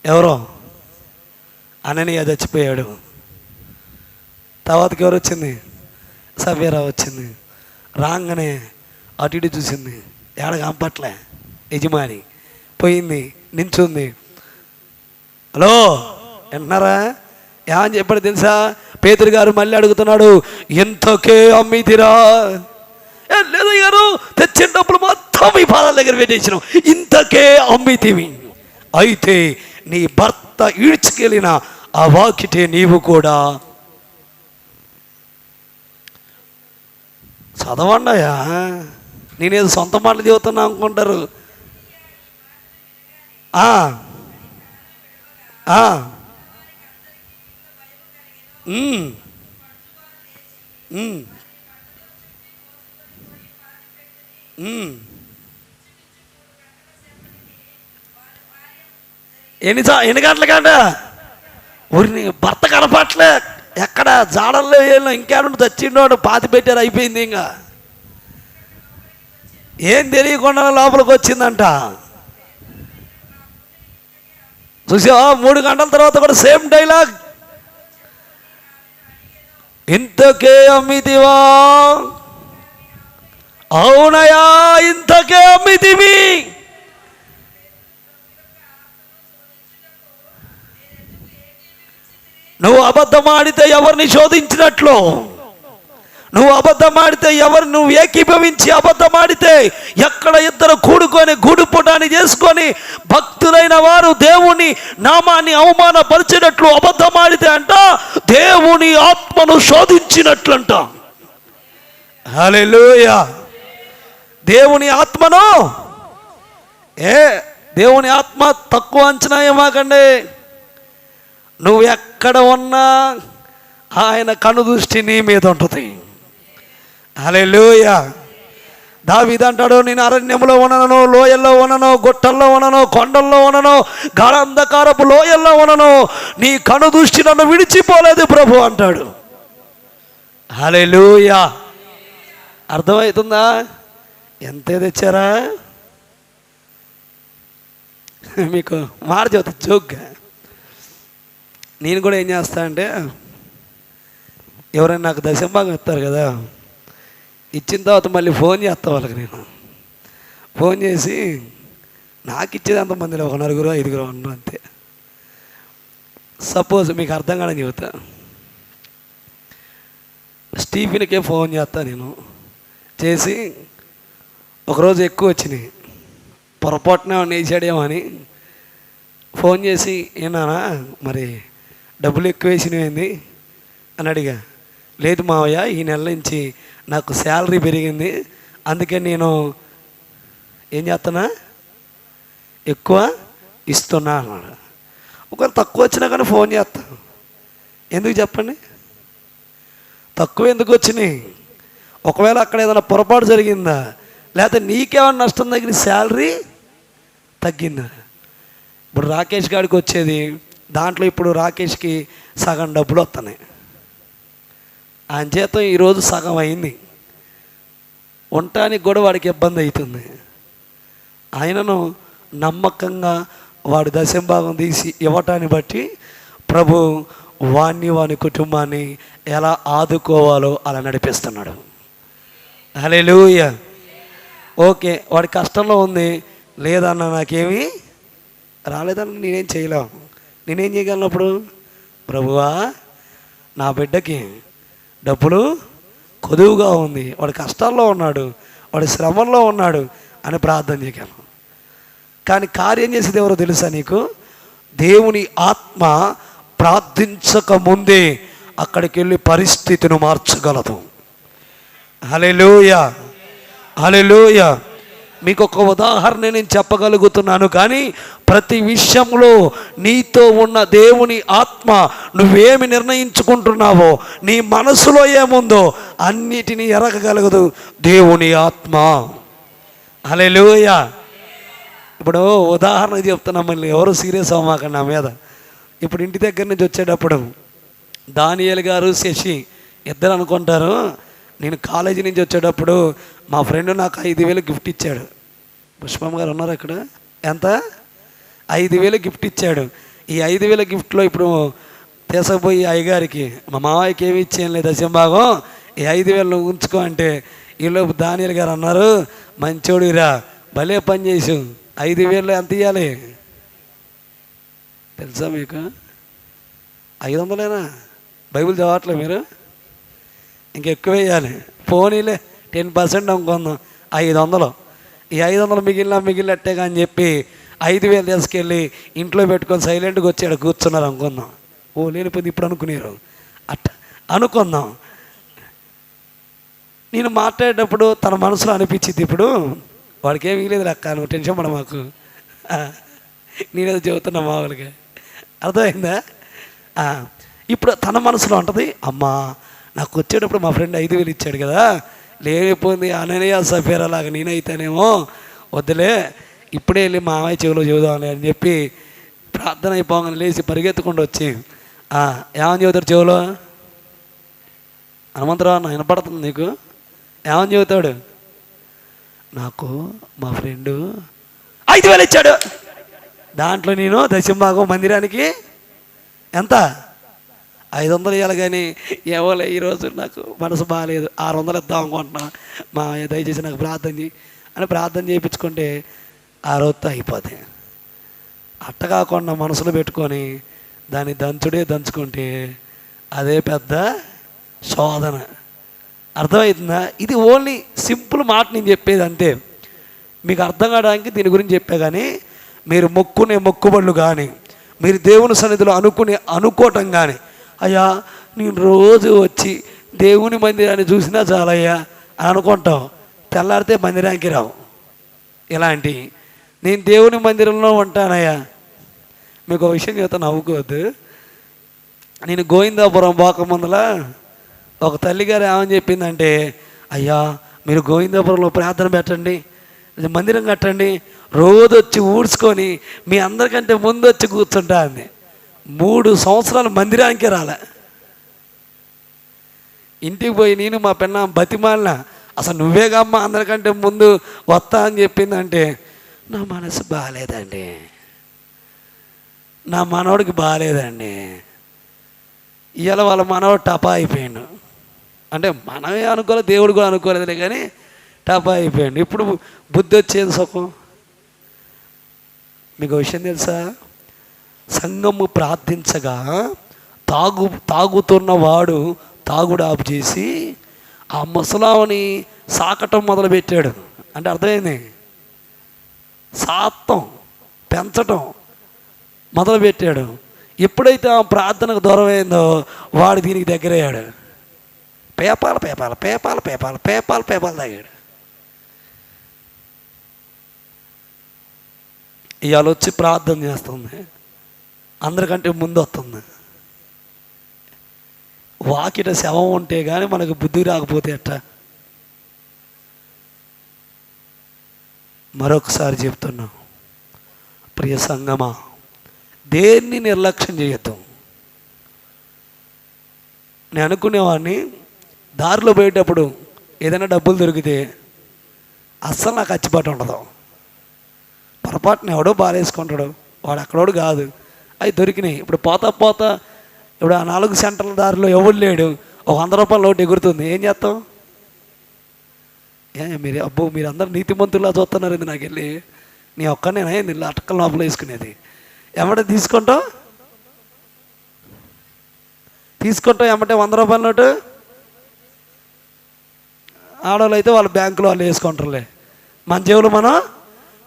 ఎవరో అననీయ చచ్చిపోయాడు. తర్వాతకి ఎవరు వచ్చింది? సఫీరా వచ్చింది. రాగానే అటు ఇటు చూసింది, ఏడ కంపట్లే. యజమాని పోయింది, నించుంది. హలో వింటున్నారా? ఏమని చెప్పాడు తెలుసా? పేతురు గారు మళ్ళీ అడుగుతున్నాడు, ఎంతకే అమ్మితిరా? లేదు గారు, తెచ్చిన డబ్బులు మొత్తం మీ పాదాల దగ్గర పెట్టేసినాం, ఇంతకే అమ్మితివి. అయితే నీ భర్త ఈడ్చుకెళ్ళిన ఆ వాకిటే నీవు కూడా. చదవండియా, నేనేదో సొంత మాటలు చెబుతున్నా అనుకుంటారు. ఎన్ని గంటలకంట ఊరిని భర్త కనపట్లే, ఎక్కడ జాడల్లో వెళ్ళిన ఇంకేడు తెచ్చిండోడు, పాతి పెట్టారు, అయిపోయింది. ఇంకా ఏం తెలియకుండా లోపలికి వచ్చిందంట. చూసావా? 3 గంటల తర్వాత కూడా సేమ్ డైలాగ్, ఇంతకే అమ్మితివా? అవునయా, ఇంతకే అమ్మితివి. నువ్వు అబద్ధమాడితే ఎవరిని శోధించినట్లు, నువ్వు అబద్ధమాడితే నువ్వు ఏకీభవించి అబద్ధమాడితే ఎక్కడ ఇద్దరు కూడుకొని గూడుపుటాన్ని చేసుకొని భక్తులైన వారు దేవుని నామాన్ని అవమానపరిచినట్లు అబద్ధమాడితే అంట దేవుని ఆత్మను శోధించినట్లంట. హల్లెలూయా. దేవుని ఆత్మను దేవుని ఆత్మ తక్కువ అంచనా ఏమాకండి. నువ్వు ఎక్కడ ఉన్నా ఆయన కనుదృష్టి నీ మీద ఉంటుంది. హల్లెలూయా. దావీదు అంటాడు, నేను అరణ్యంలో ఉన్నను, లోయల్లో ఉన్నను, గుట్టల్లో ఉన్నను, కొండల్లో ఉన్నను, గాఢంధకారపు లోయల్లో ఉన్నను, నీ కనుదృష్టి నన్ను విడిచిపోలేదు ప్రభు అంటాడు. హల్లెలూయా. అర్థమవుతుందా? ఎంతే తెచ్చారా? మీకు మాట చెబుతా జోక్గా. నేను కూడా ఏం చేస్తా అంటే, ఎవరైనా నాకు దశంభాగం ఇస్తారు కదా, ఇచ్చిన తర్వాత మళ్ళీ ఫోన్ చేస్తా వాళ్ళకి. నేను ఫోన్ చేసి నాకు ఇచ్చేది అంతమందిలో ఒక 4 5 ఉన్నారు అంతే. సపోజ్ మీకు అర్థం కాదని చెబుతా. స్టీఫెన్కే ఫోన్ చేస్తా నేను. చేసి ఒకరోజు ఎక్కువ వచ్చినాయి, పొరపాటున వేసాడేమో అని ఫోన్ చేసి, ఏనా మరి డబ్బులు ఎక్కువ వేసినవి అని అడిగా. లేదు మావయ్య, ఈ నెల నుంచి నాకు శాలరీ పెరిగింది, అందుకే నేను ఏం చేస్తున్నా, ఎక్కువ ఇస్తున్నా అన్నాడు. ఒకవేళ తక్కువ వచ్చినా కానీ ఫోన్ చేస్తాను. ఎందుకు చెప్పండి? తక్కువ ఎందుకు వచ్చినాయి? ఒకవేళ అక్కడ ఏదైనా పొరపాటు జరిగిందా, లేకపోతే నీకేమైనా నష్టం తగిన శాలరీ తగ్గిందా? ఇప్పుడు రాకేష్ గారికి వచ్చేది దాంట్లో ఇప్పుడు రాకేష్కి సగం డబ్బులు వస్తున్నాయి. ఆయన చేత ఈరోజు సగం అయింది. ఉండటానికి కూడా వాడికి ఇబ్బంది అవుతుంది. ఆయనను నమ్మకంగా వాడి దశంభాగం తీసి ఇవ్వటాన్ని బట్టి ప్రభు వాని కుటుంబాన్ని ఎలా ఆదుకోవాలో అలా నడిపిస్తున్నాడు. హల్లెలూయా. ఓకే, వాడి కష్టంలో ఉంది, లేదన్న నాకేమీ రాలేదన్న నేనేం చేయలేము. నేనేం చేయగలిగినప్పుడు, ప్రభువా నా బిడ్డకి డబ్బులు కొదువుగా ఉంది, వాడు కష్టాల్లో ఉన్నాడు, వాడు శ్రమంలో ఉన్నాడు అని ప్రార్థన చేయగలను. కానీ కార్యం చేసేది ఎవరో తెలుసా నీకు? దేవుని ఆత్మ ప్రార్థించక ముందే అక్కడికి వెళ్ళి పరిస్థితిని మార్చగలదు. హల్లెలూయా. హల్లెలూయా. మీకు ఒక ఉదాహరణ నేను చెప్పగలుగుతున్నాను, కానీ ప్రతి విషయంలో నీతో ఉన్న దేవుని ఆత్మ నువ్వేమి నిర్ణయించుకుంటున్నావో, నీ మనసులో ఏముందో అన్నిటినీ ఎరగగలగదు దేవుని ఆత్మ. హల్లెలూయా. ఇప్పుడు ఉదాహరణ చెప్తున్నా, మళ్ళీ ఎవరు సీరియస్ అవ్వమాకండి నా మీద. ఇప్పుడు ఇంటి దగ్గర నుంచి వచ్చేటప్పుడు దానియేలు గారు శశి ఇద్దరు అనుకుంటారు, నేను కాలేజీ నుంచి వచ్చేటప్పుడు మా ఫ్రెండ్ నాకు 5,000 గిఫ్ట్ ఇచ్చాడు. పుష్పమ్మ గారు ఉన్నారు అక్కడ. ఎంత? 5,000 గిఫ్ట్ ఇచ్చాడు. ఈ 5,000 గిఫ్ట్లో ఇప్పుడు తీసుకుపోయి అయ్యగారికి మా మావయ్యకి ఏమి ఇచ్చేయం లేదు దశంభాగం, ఈ 5,000 ఉంచుకో అంటే, ఈలోపు దానియేలు గారు అన్నారు, మంచోడిరా, భలే పని చేసు, 5,000 ఎంత ఇవ్వాలి తెలుసా మీకు? 500 బైబిల్ చదవట్లే మీరు? ఇంకెక్కువ వేయాలి. పోనీలే 10% అనుకుందాం, 500. ఈ 500 మిగిలినట్టేగా అని చెప్పి 5,000 తీసుకెళ్ళి ఇంట్లో పెట్టుకొని సైలెంట్గా వచ్చాడు, కూర్చున్నారు అనుకుందాం. ఓ లేనిపోయింది ఇప్పుడు అనుకునేరు అట్ట అనుకుందాం. నేను మాట్లాడేటప్పుడు తన మనసులో అనిపించింది, ఇప్పుడు వాడికి ఏం మిగిలేదు లెక్క, నువ్వు టెన్షన్ పడ మాకు, నేనేదో చెబుతున్నా మామూలుగా. అర్థమైందా? ఇప్పుడు తన మనసులో ఉంటుంది, అమ్మా నాకు వచ్చేటప్పుడు మా ఫ్రెండ్ 5,000 ఇచ్చాడు కదా, లేకపోయింది అననీయ సఫేరా లాగా నేనైతేనేమో వద్దులే, ఇప్పుడే వెళ్ళి మా అమ్మాయి చెవిలో చెబుదామని అని చెప్పి ప్రార్థన అయిపోగానే లేచి పరిగెత్తుకుంటూ వచ్చి ఏమని చెబుతాడు చెవిలో? హనుమంతరావు అన్న వినపడుతుంది నీకు? ఏమని చెబుతాడు? నాకు మా ఫ్రెండు 5,000 ఇచ్చాడు, దాంట్లో నేను దశంభాగం మందిరానికి ఎంత 500 ఇవ్వాలి, కానీ ఎవరు ఈరోజు నాకు మనసు బాగాలేదు 600 ఇద్దాం అనుకుంటున్నా, మా దయచేసి నాకు ప్రార్థన చేయి అని ప్రార్థన చేయించుకుంటే ఆ రోజుతో అయిపోతాయి. అట్ట కాకుండా మనసులో పెట్టుకొని దాన్ని దంచుకుంటే అదే పెద్ద శోధన. అర్థమవుతుందా? ఇది ఓన్లీ సింపుల్ మాట నేను చెప్పేది అంతే, మీకు అర్థం కావడానికి దీని గురించి చెప్పా. కానీ మీరు మొక్కునే మొక్కుబళ్ళు కానీ, మీరు దేవుని సన్నిధిలో అనుకోవటం కానీ, అయ్యా నేను రోజు వచ్చి దేవుని మందిరాన్ని చూసినా చాలయ్యా అని అనుకుంటాం, తెల్లారితే మందిరానికి రావు. ఇలాంటి నేను దేవుని మందిరంలో ఉంటానయ్యా. మీకు ఒక విషయం చెప్తా, నవ్వుకోవద్దు. నేను గోవిందాపురం పోకముందల ఒక తల్లిగారు ఏమని చెప్పిందంటే, అయ్యా మీరు గోవిందాపురంలో ప్రార్థన పెట్టండి, మందిరం కట్టండి, రోజు వచ్చి ఊడ్చుకొని మీ అందరికంటే ముందు వచ్చి కూర్చుంటా అంది. 3 సంవత్సరాలు మందిరానికే రాలే. ఇంటికి పోయి నేను మా పెన్న బతిమాలిన, అసలు నువ్వేగమ్మా అందరికంటే ముందు వస్తా అని చెప్పిందంటే, నా మనసు బాగాలేదండి, నా మనవడికి బాగాలేదండి. ఇవాళ వాళ్ళ మనవాడు టపా అయిపోయాడు. అంటే మనమే అనుకోలేదు, దేవుడు కూడా అనుకోలేదులే, కానీ టపా అయిపోయాడు. ఇప్పుడు బుద్ధి వచ్చేది సుఖం. మీకు విషయం తెలుసా? సంఘము ప్రార్థించగా తాగుతున్న వాడు తాగుడు ఆపు చేసి ఆ ముసలామని సాకటం మొదలుపెట్టాడు. అంటే అర్థమైంది, సాత్తం పెంచటం మొదలుపెట్టాడు. ఎప్పుడైతే ఆ ప్రార్థనకు దూరం అయిందో వాడు దీనికి దగ్గరయ్యాడు. పేపాలు తాగాడు. ఇవాళ వచ్చి ప్రార్థన చేస్తుంది, అందరికంటే ముందు వస్తుంది. వాకిట శవం ఉంటే కానీ మనకు బుద్ధి రాకపోతే ఎట్టా? మరొకసారి చెప్తున్నాం, ప్రియ సంగమా, దేన్ని నిర్లక్ష్యం చేయొద్దు. నేను అనుకునేవాడిని, దారిలో పోయేటప్పుడు ఏదైనా డబ్బులు దొరికితే అస్సలు నాకు అచ్చిపాటు ఉండదు. పొరపాటున ఎవడో బారేసుకుంటాడు, వాడు అక్కడోడు కాదు, అవి దొరికినాయి. ఇప్పుడు పోతా ఇప్పుడు ఆ 4 సెంటర్ల దారిలో ఎవడు లేడు, ఒక 100 రూపాయల నోటు ఎగురుతుంది, ఏం చేస్తాం? మీరు అందరూ నీతిమంతుల్లా చూస్తున్నారు. ఇది నాకు వెళ్ళి నీ ఒక్కనేనా ఇల్లు అటక్కల లోపల వేసుకునేది. ఎమ్మటే తీసుకుంటాం ఎమ్మటే 100 రూపాయల నోటు. ఆడవాళ్ళు అయితే వాళ్ళ బ్యాంకులో వాళ్ళు వేసుకుంటారులే, మన జేబులో మనం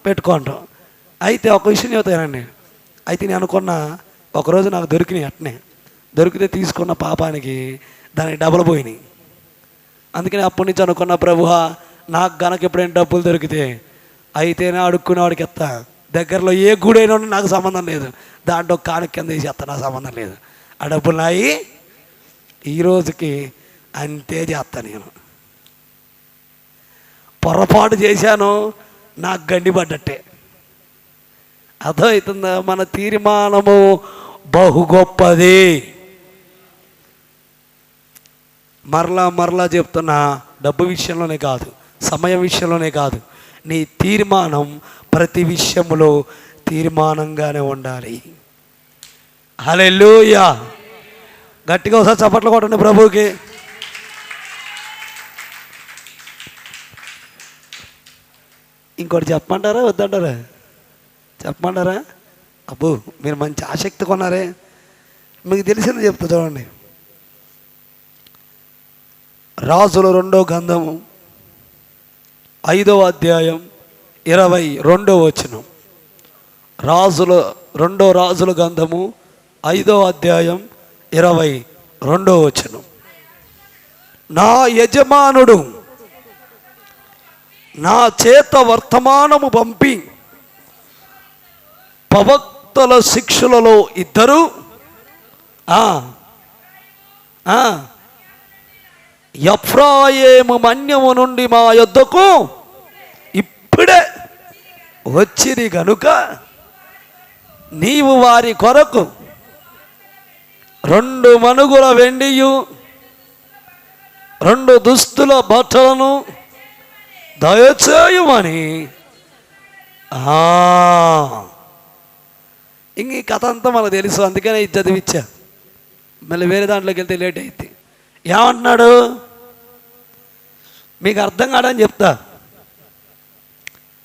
పెట్టుకుంటాం. అయితే ఒక విషయం చెబుతానండి. అయితే నేను అనుకున్న ఒకరోజు నాకు దొరికినాయి, అట్నే దొరికితే తీసుకున్న పాపానికి దానికి డబ్బులు పోయినాయి. అందుకని అప్పటి నుంచి అనుకున్న, ప్రభువా నాకు గనక ఎప్పుడైనా డబ్బులు దొరికితే అయితేనే అడుక్కునేవాడికి ఎత్తా, దగ్గరలో ఏ గుడైనా నాకు సంబంధం లేదు, దాంట్లో కానుక కింద వేసేస్తా, నాకు సంబంధం లేదు. ఆ డబ్బులు నాయి ఈ రోజుకి అంతే చేస్తా. నేను పొరపాటు చేశాను, నాకు గండిపడ్డట్టే. అర్థమవుతుందా? మన తీర్మానము బహు గొప్పది. మరలా చెప్తున్నా, డబ్బు విషయంలోనే కాదు, సమయం విషయంలోనే కాదు, నీ తీర్మానం ప్రతి విషయంలో తీర్మానంగానే ఉండాలి. హల్లెలూయా! గట్టిగా ఒకసారి చప్పట్లు కొట్టండి ప్రభువుకి. ఇంకోటి చెప్పమంటారా వద్దంటారా? చెప్పమంటారా? అబ్బో మీరు మంచి ఆసక్తి కొన్నారే. మీకు తెలిసింది చెప్తా చూడండి. రాజుల 2వ గ్రంథము 5వ అధ్యాయం 22వ వచనం. రాజుల గ్రంథము 5వ అధ్యాయం 22వ వచనం. నా యజమానుడు నా చేత వర్తమానము పంపి ప్రవక్తల శిక్షలలో 2 ఎఫ్రాయిము మన్యము నుండి మా యొద్దకు ఇప్పుడే వచ్చిరి గనుక నీవు వారి కొరకు 2 మణుగుల వెండియు 2 దుస్తుల బట్టలను దయచేయమని. ఇంక ఈ కథ అంతా మనకు తెలుసు, అందుకనే ఇది చదివిచ్చా. మళ్ళీ వేరే దాంట్లోకి వెళ్తే లేట్ అయింది. ఏమంటున్నాడు మీకు అర్థం కాడని చెప్తా.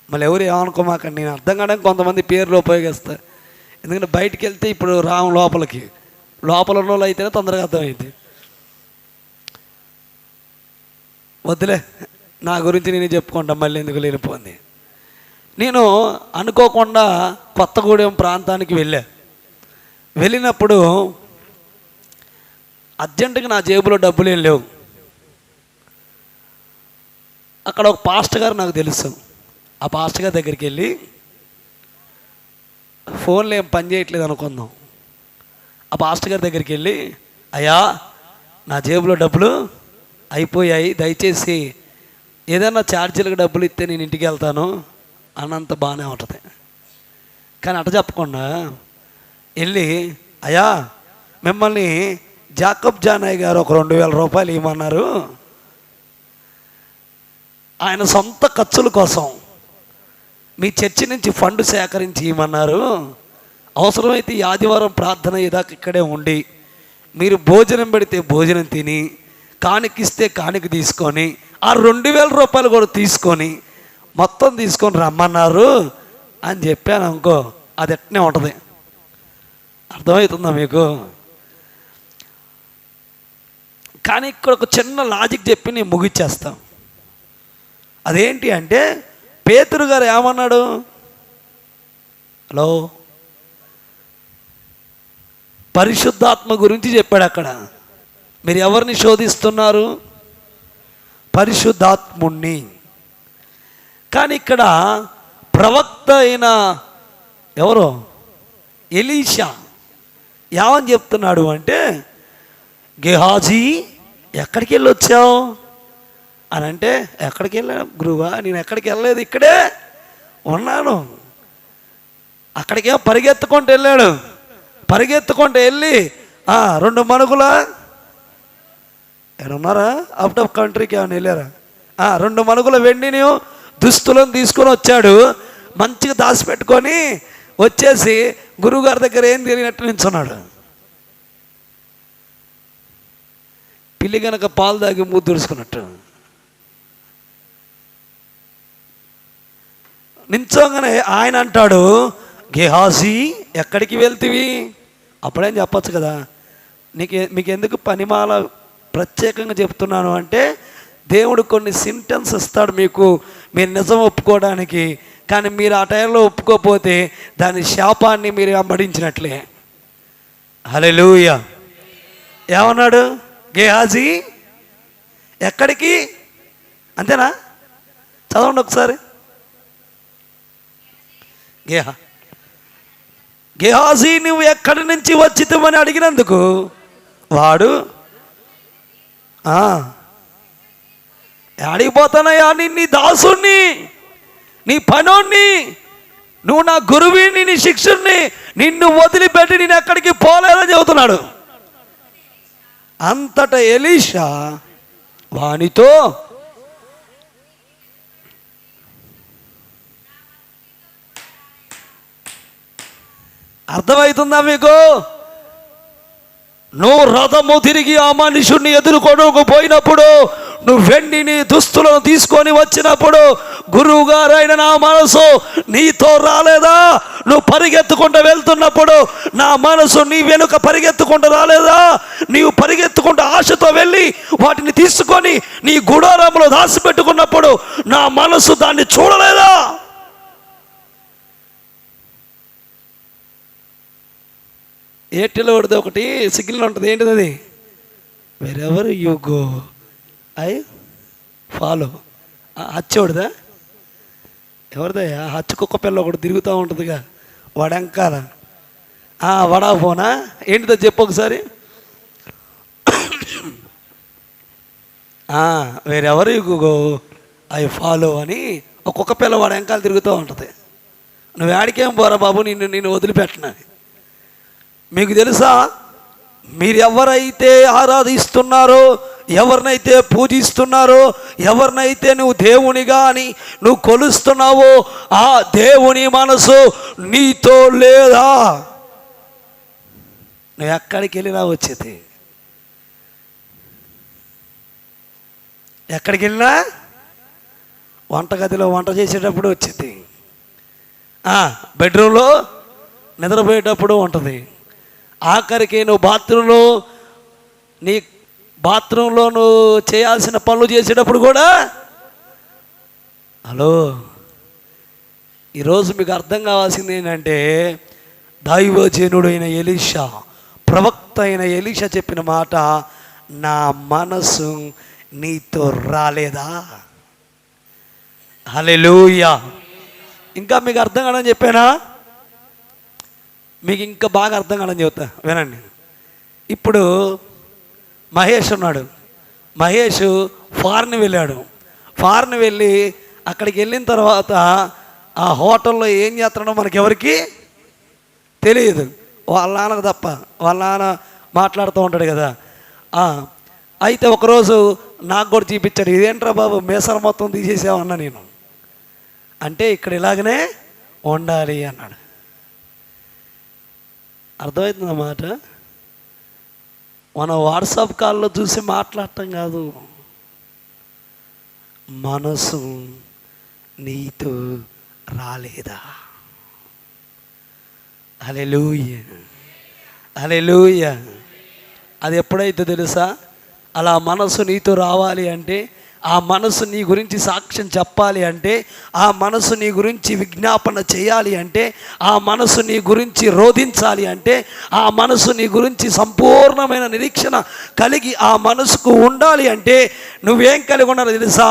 మళ్ళీ ఎవరు ఏమనుకోమాకండి, నేను అర్థం కావడానికి కొంతమంది పేర్లు ఉపయోగిస్తా. ఎందుకంటే బయటికి వెళ్తే ఇప్పుడు రాము లోపల ఉన్న వాళ్ళు అయితేనే తొందరగా అర్థమైంది. వద్దులే, నా గురించి నేను చెప్పుకుంటా, మళ్ళీ ఎందుకు లేనిపోయింది. నేను అనుకోకుండా కొత్తగూడెం ప్రాంతానికి వెళ్ళినప్పుడు అర్జెంటుగా నా జేబులో డబ్బులు ఏం లేవు. అక్కడ ఒక పాస్టర్ గారు నాకు తెలుసు. ఆ పాస్టర్ గారి దగ్గరికి వెళ్ళి, ఫోన్లో ఏం పని చేయట్లేదు అనుకుందాం. ఆ పాస్టర్ గారి దగ్గరికి వెళ్ళి, అయ్యా నా జేబులో డబ్బులు అయిపోయాయి, దయచేసి ఏదైనా ఛార్జీలకు డబ్బులు ఇస్తే నేను ఇంటికి వెళ్తాను అన్నంత బాగానే ఉంటుంది. కానీ అట చెప్పకుండా వెళ్ళి, అయ్యా మిమ్మల్ని జాకబ్ జానయ్య గారు ఒక 2000 రూపాయలు ఇవ్వమన్నారు, ఆయన సొంత ఖర్చుల కోసం మీ చర్చి నుంచి ఫండ్ సేకరించి ఇవ్వమన్నారు. అవసరమైతే ఈ ఆదివారం ప్రార్థన ఇదాకా ఇక్కడే ఉండి మీరు భోజనం పెడితే భోజనం తిని, కాணிకిస్తే కాணிక తీసుకొని ఆ 2000 రూపాయలు కూడా తీసుకొని మొత్తం తీసుకొని రమ్మన్నారు అని చెప్పాను అనుకో, అది ఎట్నే ఉంటుంది. అర్థమవుతుందా మీకు? కానీ ఇక్కడ ఒక చిన్న లాజిక్ చెప్పి నేను ముగిచ్చేస్తాం. అదేంటి అంటే, పేతురు గారు ఏమన్నాడు? హలో, పరిశుద్ధాత్మ గురించి చెప్పాడు అక్కడ. మీరు ఎవరిని శోధిస్తున్నారు? పరిశుద్ధాత్ముణ్ణి. కానీ ఇక్కడ ప్రవక్త అయిన ఎవరో ఎలీషా ఏమని చెప్తున్నాడు అంటే, గెహాజీ ఎక్కడికి వెళ్ళి వచ్చావు అని అంటే, ఎక్కడికి వెళ్ళాను గురువా, నేను ఎక్కడికి వెళ్ళలేదు, ఇక్కడే ఉన్నాను. అక్కడికే పరిగెత్తుకుంటూ వెళ్ళాడు. పరిగెత్తుకుంటూ వెళ్ళి 2 మణుగుల ఉన్నారా, అవుట్ ఆఫ్ కంట్రీకి ఏమైనా వెళ్ళారా, 2 మణుగుల వెండిని దుస్తులను తీసుకొని వచ్చాడు. మంచిగా దాచిపెట్టుకొని వచ్చేసి గురువుగారి దగ్గర ఏం తెలియనట్టు నించున్నాడు. పిల్లి కనుక పాలు తాగి మూతి తుడుచుకున్నట్టు నించోగానే ఆయన అంటాడు, గెహాజీ ఎక్కడికి వెళ్తివి? అప్పుడేం చెప్పచ్చు కదా, మీకు ఎందుకు పనిమాల ప్రత్యేకంగా చెప్తున్నాను అంటే, దేవుడు కొన్ని సింటెన్స్ ఇస్తాడు మీకు, మీరు నిజం ఒప్పుకోవడానికి. కానీ మీరు ఆ టైంలో ఒప్పుకోకపోతే దాని శాపాన్ని మీరు వెంబడించినట్లే. హల్లెలూయా. ఏమన్నాడు? గెహాజీ ఎక్కడికి? అంతేనా? చదవండి ఒకసారి. గెహాజీ నువ్వు ఎక్కడి నుంచి వచ్చితమని అడిగినందుకు వాడు, అడిగిపోతానయ్యా, నీ దాసుని, నీ పనోన్ని, నువ్వు నా గురువుని, నీ శిక్షుణ్ణి, నిన్ను వదిలిపెట్టి నేను ఎక్కడికి పోలేదని చెబుతున్నాడు. అంతటా ఎలీషా వానితో, అర్థమవుతుందా మీకు? నువ్వు రథము తిరిగి ఆ మనుషుణ్ణి ఎదుర్కొనకపోయినప్పుడు, నువ్వు వెండిని దుస్తులను తీసుకొని వచ్చినప్పుడు, గురువు గారైన నా మనసు నీతో రాలేదా? నువ్వు పరిగెత్తుకుంటూ వెళ్తున్నప్పుడు నా మనసు నీ వెనుక పరిగెత్తుకుంటూ రాలేదా? నీవు పరిగెత్తుకుంటూ ఆశతో వెళ్ళి వాటిని తీసుకొని నీ గుడారంలో దాచిపెట్టుకున్నప్పుడు నా మనసు దాన్ని చూడలేదా? ఎయిర్టెల్ ఒకటి ఒకటి సిగ్నల్ ఉంటుంది, ఏంటిది అది? Wherever you go I follow. హచ్చోడిదా? ఎవరిదయ్యా? హచ్చు కుక్క పిల్ల ఒకటి తిరుగుతూ ఉంటుందిగా వడంకాల. వడాఫోనా? ఏంటిదో చెప్పు ఒకసారి. వేరెవరు యు గో ఐ ఫాలో అని ఒక్కొక్క పిల్ల వాడు వెంకాల తిరుగుతూ ఉంటుంది. నువ్వు ఆడికేం పోరా బాబు, నిన్ను వదిలిపెట్టనని. మీకు తెలుసా, మీరు ఎవరైతే ఆరాధిస్తున్నారో, ఎవరినైతే పూజిస్తున్నారో, ఎవరినైతే నువ్వు దేవునిగా అని నువ్వు కొలుస్తున్నావో, ఆ దేవుని మనసు నీతో లేదా? నువ్వు ఎక్కడికి వెళ్ళినా వచ్చేది. ఎక్కడికి వెళ్ళినా వంటగదిలో వంట చేసేటప్పుడు వచ్చేది, బెడ్రూమ్లో నిద్రపోయేటప్పుడు ఉంటుంది. ఆఖరికి నువ్వు బాత్రూంలో నువ్వు చేయాల్సిన పనులు చేసేటప్పుడు కూడా. హలో, ఈరోజు మీకు అర్థం కావాల్సింది ఏంటంటే, దైవజనుడైన ఎలీషా, ప్రవక్త అయిన ఎలీషా చెప్పిన మాట, నా మనసు నీతో రాలేదా? హల్లెలూయా. ఇంకా మీకు అర్థం కాదని చెప్పానా? మీకు ఇంకా బాగా అర్థం కాదని చెప్తా, వినండి. ఇప్పుడు మహేష్ ఉన్నాడు. మహేష్ ఫారెన్ వెళ్ళాడు. ఫారెన్ వెళ్ళి అక్కడికి వెళ్ళిన తర్వాత ఆ హోటల్లో ఏం చేస్తున్నాడో మనకెవరికి తెలియదు, వాళ్ళ నాన్నకు తప్ప. వాళ్ళ నాన్న మాట్లాడుతూ ఉంటాడు కదా. అయితే ఒకరోజు నాకు కూడా చూపించాడు, ఇదేంట్రా బాబు మీసాలు మొత్తం తీసేసావన్నా. నేను అంటే ఇక్కడ ఇలాగనే ఉండాలి అన్నాడు. అర్థమవుతుంది అన్నమాట. మనం వాట్సాప్ కాల్లో చూసి మాట్లాడటం కాదు, మనసు నీతో రాలేదా? హల్లెలూయా, హల్లెలూయా. అది ఎప్పుడైతే తెలుసా? అలా మనసు నీతో రావాలి అంటే, ఆ మనసు నీ గురించి సాక్ష్యం చెప్పాలి అంటే, ఆ మనసు నీ గురించి విజ్ఞాపన చేయాలి అంటే, ఆ మనసు నీ గురించి రోధించాలి అంటే, ఆ మనసు నీ గురించి సంపూర్ణమైన నిరీక్షణ కలిగి ఆ మనసుకు ఉండాలి అంటే నువ్వేం కలిగి ఉండాలి తెలుసా?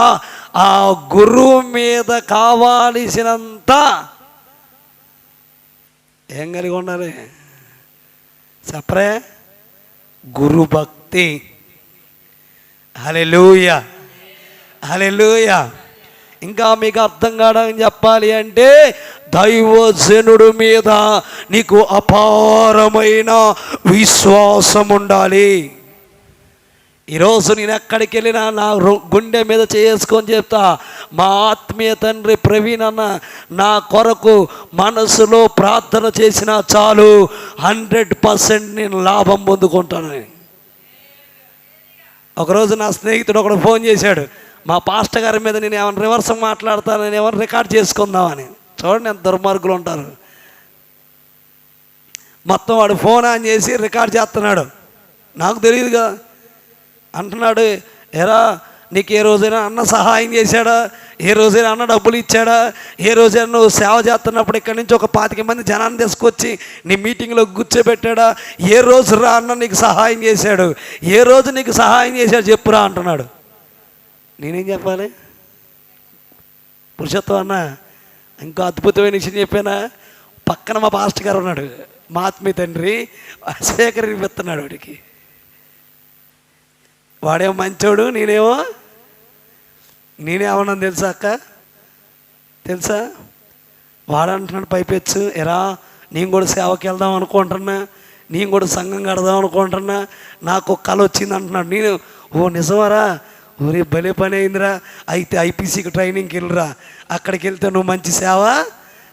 ఆ గురువు మీద కావాల్సినంత ఏం కలిగి ఉండాలి చెప్పరే? గురు భక్తి. హల్లెలూయా, హల్లెలూయా. ఇంకా మీకు అర్థం కావడానికి చెప్పాలి అంటే, దైవజనుడు మీద నీకు అపారమైన విశ్వాసం ఉండాలి. ఈరోజు నేను ఎక్కడికి వెళ్ళినా నా గుండె మీద చేసుకొని చెప్తా, మా ఆత్మీయ తండ్రి ప్రవీణ్ అన్న నా కొరకు మనసులో ప్రార్థన చేసినా చాలు, 100% నేను లాభం పొందుకుంటానని. ఒకరోజు నా స్నేహితుడు ఒకడు ఫోన్ చేశాడు, మా పాస్టర్ గారి మీద నేను ఏమైనా రివర్స్ మాట్లాడతాను, నేను ఏమైనా రికార్డ్ చేసుకుందామని. చూడండి ఎంత దుర్మార్గులు ఉంటారు. మొత్తం వాడు ఫోన్ ఆన్ చేసి రికార్డ్ చేస్తున్నాడు. నాకు తెలియదుగా. అంటున్నాడు, ఎరా నీకు ఏ రోజైనా అన్న సహాయం చేశాడా? ఏ రోజైనా అన్న డబ్బులు ఇచ్చాడా? ఏ రోజైనా నువ్వు సేవ చేస్తున్నప్పుడు ఇక్కడి నుంచి ఒక 25 మంది జనాన్ని తీసుకొచ్చి నీ మీటింగ్లో కూర్చోబెట్టాడా? ఏ రోజు రా అన్న నీకు సహాయం చేశాడు? ఏ రోజు నీకు సహాయం చేశాడు చెప్పురా అంటున్నాడు. నేనేం చెప్పాలి? పురుషత్వం అన్న ఇంకో అద్భుతమైన విషయం చెప్పానా? పక్కన మా పాస్టర్ గారు ఉన్నాడు, మా ఆత్మీయ తండ్రి, స్వీకరిస్తున్నాడు. వాడికి వాడేమో మంచోడు, నేనేమన్నాను తెలుసా అక్క? తెలుసా? వాడంటున్నాడు పైపెచ్చు, ఎరా నేను కూడా సేవకి వెళ్దాం అనుకుంటున్నా, నేను కూడా సంఘం కడదాం అనుకుంటున్నా, నాకు ఒక కళ వచ్చింది అంటున్నాడు. నేను ఓ నిజమరా? ఊరే భలే పని అయిందిరా. అయితే ఐపీసీకి ట్రైనింగ్కి వెళ్ళిరా, అక్కడికి వెళ్తే నువ్వు మంచి సేవ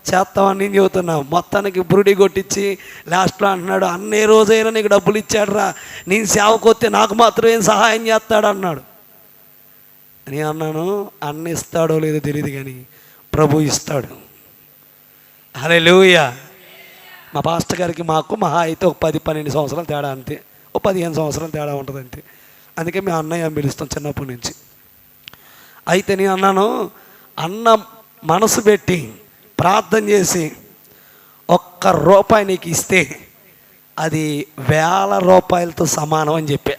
చేస్తామని నేను చెబుతున్నా. మొత్తానికి బురుడి కొట్టించి లాస్ట్లో అంటున్నాడు, అన్న ఏ రోజైనా నీకు డబ్బులు ఇచ్చాడు రా, నేను సేవకు వస్తే నాకు మాత్రం ఏం సహాయం చేస్తాడు అన్నాడు. నేను అన్నాను, అన్న ఇస్తాడో లేదో తెలియదు కానీ ప్రభు ఇస్తాడు. హల్లెలూయా. మా పాస్టర్ గారికి మాకు మహా అయితే ఒక 10-12 సంవత్సరాలు తేడా, అంతే. ఓ 15 సంవత్సరాలు తేడా ఉంటుంది అంతే. అందుకే మేము అన్నయ్య పిలుస్తాం చిన్నప్పటి నుంచి. అయితే నేను అన్నాను, అన్న మనసు పెట్టి ప్రార్థన చేసి ₹1 నీకు ఇస్తే అది 1000 రూపాయలతో సమానం అని చెప్పా.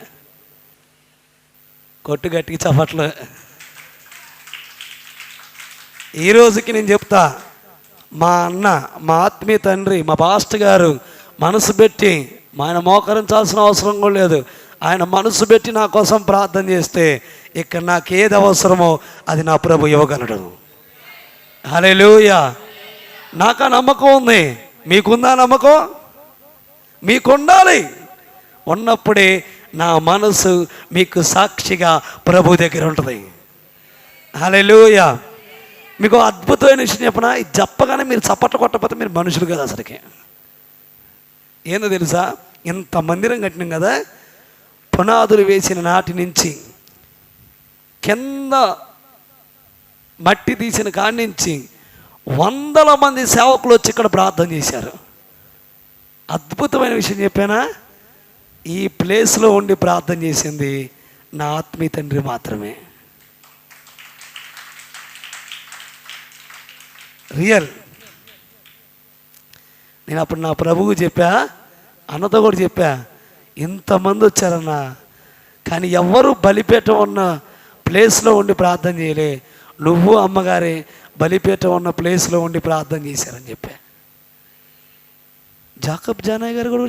కొట్టు గట్టికి చప్పట్లు. ఈ రోజుకి నేను చెప్తా, మా అన్న, మా ఆత్మీయ తండ్రి, మా పాస్టర్ గారు మనసు పెట్టి, ఆయన మోకరించాల్సిన అవసరం కూడా లేదు, ఆయన మనసు పెట్టి నా కోసం ప్రార్థన చేస్తే ఇక్కడ నాకు ఏది అవసరమో అది నా ప్రభు ఇవ్వగలడు. హల్లెలూయా. నాకు ఆ నమ్మకం ఉంది. మీకుందా నమ్మకం? మీకుండాలి. ఉన్నప్పుడే నా మనసు మీకు సాక్షిగా ప్రభు దగ్గర ఉంటుంది. హల్లెలూయా. మీకు అద్భుతమైన విషయం చెప్పనా? ఇది చెప్పగానే మీరు చప్పట్లు కొట్టకపోతే మీరు మనుషులు కదా అసలుకి. ఏందో తెలుసా? ఇంత మందిరం కట్టినాం కదా, పునాదులు వేసిన నాటి నుంచి కింద మట్టి తీసిన కాడి నుంచి 100 మంది సేవకులు వచ్చి ఇక్కడ ప్రార్థన చేశారు. అద్భుతమైన విషయం చెప్పానా, ఈ ప్లేస్లో ఉండి ప్రార్థన చేసింది నా ఆత్మీయ తండ్రి మాత్రమే. రియల్. నేను అప్పుడు నా ప్రభువుకు చెప్పా, అన్నతో కూడా చెప్పా, ఇంతమంది వచ్చారన్నా, కానీ ఎవ్వరూ బలిపీఠం ఉన్న ప్లేస్లో ఉండి ప్రార్థన చేయలే, నువ్వు అమ్మగారే బలిపీఠం ఉన్న ప్లేస్లో ఉండి ప్రార్థన చేశారని చెప్పా. జాకబ్ జానయ్య గారు కూడా